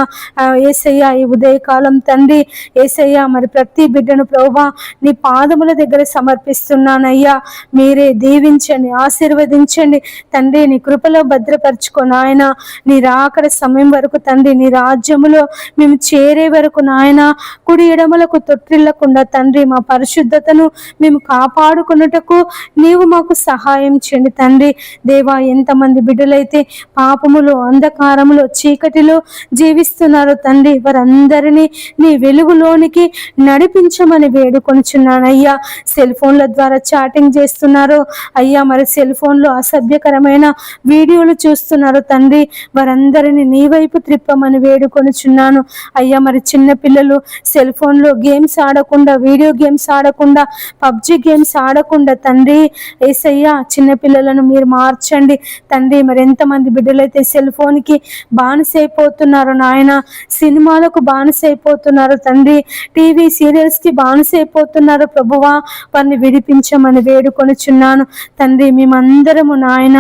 యేసయ్యా ఈ ఉదయకాలం తండ్రి యేసయ్యా మరి ప్రతి బిడ్డను ప్రభువా నీ పాదముల దగ్గర సమర్పిస్తున్నానయ్యా. మీరే దీవించండి, ఆశీర్వదించండి తండ్రి. నీ కృపలో భద్రపరచుకో నాయన. నీ రాకడ సమయం వరకు తండ్రి, నీ రాజ్యములో మేము చేరే వరకు నాయన కుడి ఎడమలకు తొట్టిల్లకుండా తండ్రి మా పరిశుద్ధతను మేము కాపాడుకున్నటకు నీవు మాకు సహాయం చేయండి తండ్రి. దేవా, ఎంతమంది బిడ్డలైతే పాపములో, అంధకారములో, చీకటిలో జీవిస్తున్నారో తండ్రి, వారందరినీ నీ వెలుగులోనికి నడిపించమని వేడుకొనిచున్నానయ్యా. సెల్ ఫోన్ల ద్వారా చాటింగ్ చేస్తున్నారో అయ్యా, మరి సెల్ ఫోన్లో అసభ్యకరమైన వీడియోలు చూస్తున్నారు తండ్రి, వారందరినీ నీ వైపు త్రిప్పమని వేడుకొనిచున్నాను అయ్యా. మరి చిన్న పిల్లలు సెల్ ఫోన్లో గేమ్స్ ఆడకుండా, వీడియో గేమ్స్ ఆడకుండా, పబ్జి గేమ్స్ ఆడకుండా తండ్రి యేసయ్యా చిన్న పిల్లలను మీరు మార్చండి తండ్రి. మరి ఎంతమంది బిడ్డలైతే సెల్ ఫోన్కి బానిసైపోతున్నారు నాయన, సినిమాలకు బానిసైపోతున్నారు తండ్రి, టీవీ సీరియల్స్కి బానిసైపోతున్నారు ప్రభువా, వారిని విడిపించమని వేడుకొనిచున్నాను తండ్రి. మేమందరము నాయన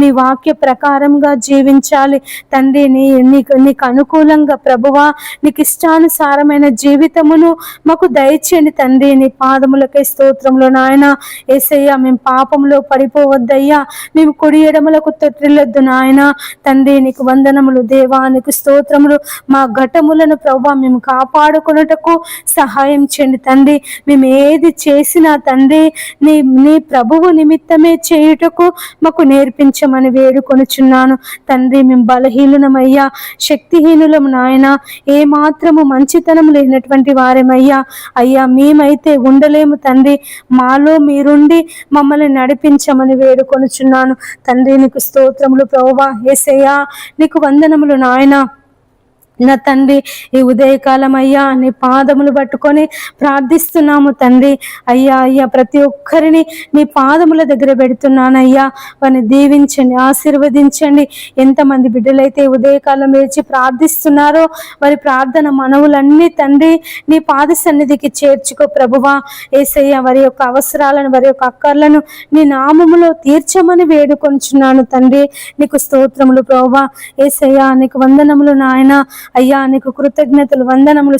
నీ వాక్య ప్రకారంగా జీవించాలి తండ్రి, నీకు అనుకూలంగా ప్రభువా, నీకు ఇష్టానుసారమైన జీవితమును మాకు దయచేయండి తండ్రి. నీ పాదములకే స్తోత్రంలో నాయన యేసయ్యా. మేము పాపంలో పడిపోవద్దయ్యా, మేము కుడి ఎడమలకు తొట్టిల్లొద్దు నాయన తండ్రి. నీకు వందనములు దేవా, నీకు స్తోత్రములు. మా ఘటములను ప్రభువా మేము కాపాడుకున్నటకు సహాయం చేయండి తండ్రి. మేము ఏది చేసినా తండ్రి నీ ప్రభువు నిమిత్తమే చేయుటకు మాకు నేర్పించమని వేడుకొనుచున్నాను తండ్రి. మేము బలహీనులమయ్యా, శక్తిహీనులము నాయన, ఏ మాత్రము మంచితనం లేనటువంటి వారేమయ్యా. అయ్యా, మేమైతే ఉండలేము తండ్రి, మాలో మీరుండి మమ్మల్ని నడిపించమని వేడుకొనుచున్నాను తండ్రి. నీకు స్తోత్రములు ప్రభువా యేసయ్యా, నీకు వందనములు నాయన. నా తండ్రి, ఈ ఉదయకాలం అయ్యా నీ పాదములు పట్టుకొని ప్రార్థిస్తున్నాము తండ్రి. అయ్యా ప్రతి ఒక్కరిని నీ పాదముల దగ్గర పెడుతున్నానయ్యా, వారిని దీవించండి, ఆశీర్వదించండి. ఎంతమంది బిడ్డలైతే ఉదయకాలం లేచి ప్రార్థిస్తున్నారో వారి ప్రార్థన మనవులన్నీ తండ్రి నీ పాద సన్నిధికి చేర్చుకో ప్రభువా యేసయ్య. వారి యొక్క అవసరాలను, వారి యొక్క అక్కర్లను నీ నామములో తీర్చమని వేడుకొంచున్నాను తండ్రి. నీకు స్తోత్రములు ప్రభువా యేసయ్య, నీకు వందనములు నాయన. అయ్యా, నీకు కృతజ్ఞతలు, వందనములు,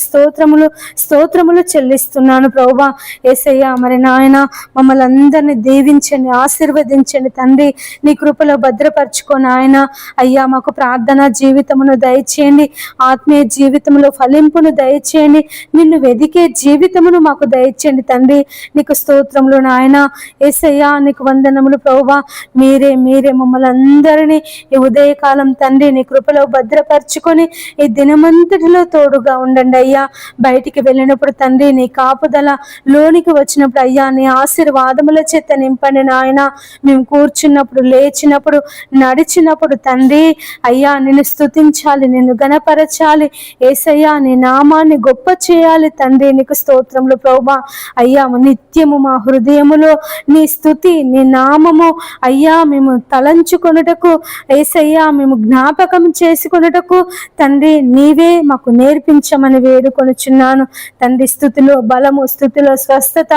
స్తోత్రములు చెల్లిస్తున్నాను ప్రభువా యేసయ్యా. మరి నాయన మమ్మల్ని అందరినీ దీవించండి, ఆశీర్వదించండి తండ్రి. నీ కృపలో భద్రపరచుకో నాయన. అయ్యా, మాకు ప్రార్థనా జీవితమును దయచేయండి, ఆత్మీయ జీవితంలో ఫలింపును దయచేయండి, నిన్ను వెదికే జీవితమును మాకు దయచేయండి తండ్రి. నీకు స్తోత్రములు నాయన యేసయ్యా, నీకు వందనములు ప్రభువా. మీరే మమ్మల్ని అందరినీ ఈ ఉదయకాలం తండ్రి నీ కృపలో భద్రపరచుకొని ఈ దినమంతటిలో తోడుగా ఉండండి అయ్యా. బయటికి వెళ్ళినప్పుడు తండ్రి నీ కాపుదల, లోనికి వచ్చినప్పుడు అయ్యా నీ ఆశీర్వాదముల చేత నింపండి నాయన. మేము కూర్చున్నప్పుడు, లేచినప్పుడు, నడిచినప్పుడు తండ్రి అయ్యా నిన్ను స్తుతించాలి, నిన్ను గణపరచాలి యేసయ్యా, నీ నామాన్ని గొప్ప చేయాలి తండ్రి. నీకు స్తోత్రములు ప్రభువా. అయ్యా, నిత్యము మా హృదయములో నీ స్తుతి, నీ నామము అయ్యా మేము తలంచుకొనుటకు యేసయ్యా, మేము జ్ఞాపకం చేసుకొనుటకు తండ్రి నీవే మాకు నేర్పించమని వేడుకొనుచున్నాను తండ్రి. స్థుతిలో బలము, స్థుతిలో స్వస్థత,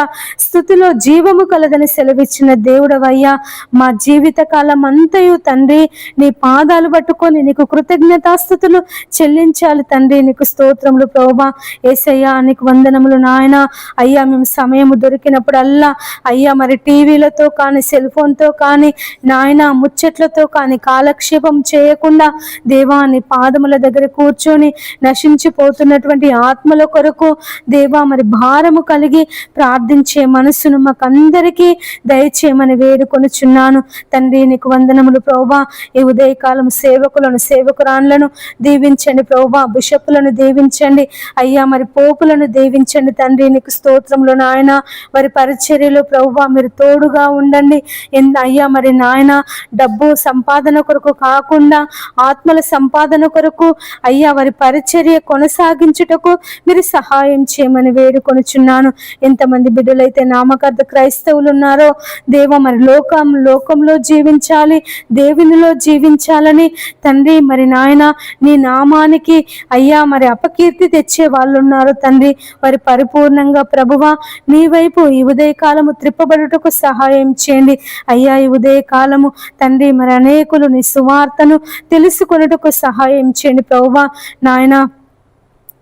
స్థుతిలో జీవము కలదని సెలవిచ్చిన దేవుడవయ్యా. మా జీవిత కాలం అంతయు తండ్రి నీ పాదాలు పట్టుకొని నీకు కృతజ్ఞతాస్థుతులు చెల్లించాలి తండ్రి. నీకు స్తోత్రములు ప్రభువా యేసయ్యా, నీకు వందనములు నాయన. అయ్యా, మేము సమయము దొరికినప్పుడల్లా అయ్యా మరి టీవీలతో కానీ, సెల్ ఫోన్తో కానీ నాయన, ముచ్చట్లతో కానీ కాలక్షేపం చేయకుండా దేవా నీ పాదముల దగ్గర కూర్చొని నశించిపోతున్నటువంటి ఆత్మల కొరకు దేవా మరి భారము కలిగి ప్రార్థించే మనసును మాకందరికీ దయచేయమని వేడుకొనుచున్నాను తండ్రి. నీకు వందనములు ప్రభువా. ఈ ఉదయకాలం సేవకులను, సేవకురాన్లను దీవించండి ప్రభువా. బిషపులను దీవించండి అయ్యా, మరి పోపులను దీవించండి తండ్రి. నీకు స్తోత్రములు నాయన. వారి పరిచర్యలో ప్రభువా మీరు తోడుగా ఉండండి అయ్యా. మరి నాయన డబ్బు సంపాదన కొరకు కాకుండా ఆత్మల సంపాదన కొరకు అయ్యా వారి పరిచర్య కొనసాగించుటకు మీరు సహాయం చేయమని వేడుకొనుచున్నాను. ఎంతమంది బిడ్డలైతే నామకార్థ క్రైస్తవులు ఉన్నారో దేవ మరి లోకంలో జీవించాలి, దేవునిలో జీవించాలని తండ్రి మరి నాయన నీ నామానికి అయ్యా మరి అపకీర్తి తెచ్చే వాళ్ళు ఉన్నారు తండ్రి. వారి పరిపూర్ణంగా ప్రభువా నీ వైపు ఈ ఉదయకాలము త్రిప్పబడుటకు సహాయం చేయండి అయ్యా. ఈ ఉదయకాలము తండ్రి మరి అనేకులు నీ సువార్తను తెలుసుకొనుటకు సహాయం చేయండి ప్రభువా నాయన.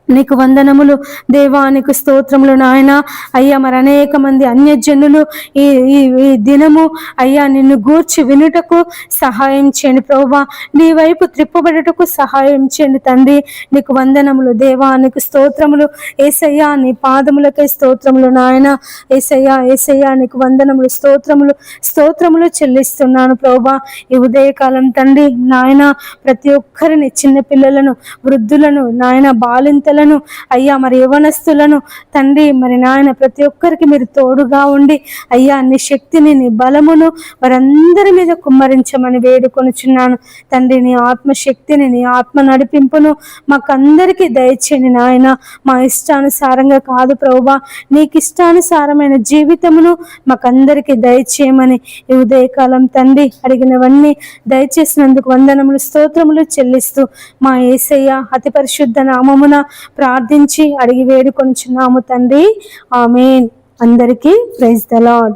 నీకు వందనములు దేవా, నీకు స్తోత్రములు నాయన. అయ్యా మరి అనేక మంది అన్యజనులు ఈ ఈ ఈ దినము అయ్యా నిన్ను గూర్చి వినుటకు సహాయం చేయండి ప్రభువా, నీ వైపు త్రిప్పబడుటకు సహాయం చేయండి తండ్రి. నీకు వందనములు దేవా, నీకు స్తోత్రములు యేసయ్యా, నీ పాదములకై స్తోత్రములు నాయన. యేసయ్యా యేసయ్యా నీకు వందనములు, స్తోత్రములు చెల్లిస్తున్నాను ప్రభువా. ఈ ఉదయకాలం తండ్రి నాయన ప్రతి ఒక్కరిని, చిన్న పిల్లలను, వృద్ధులను నాయన, బాలింతలను అయ్యా మరి యవనస్తులను తండ్రి మరి నాయన ప్రతి ఒక్కరికి మీరు తోడుగా ఉండి అయ్యా నీ శక్తిని, నీ బలమును వారందరి మీద కుమ్మరించమని వేడుకొనుచున్నాను తండ్రి. నీ ఆత్మశక్తిని, నీ ఆత్మ నడిపింపును మాకందరికీ దయచేయండి నాయన. మా ఇష్టానుసారంగా కాదు ప్రభువా, నీకు ఇష్టానుసారమైన జీవితమును మాకందరికీ దయచేయమని ఈ ఉదయకాలం తండ్రి అడిగినవన్నీ దయచేసినందుకు వందనములు, స్తోత్రములు చెల్లిస్తూ మా యేసయ్య అతి పరిశుద్ధ నామమున ప్రార్థించి అడిగి వేడుకొనుచున్నాము తండ్రి. ఆమేన్. అందరికీ ప్రైజ్ ద లార్డ్.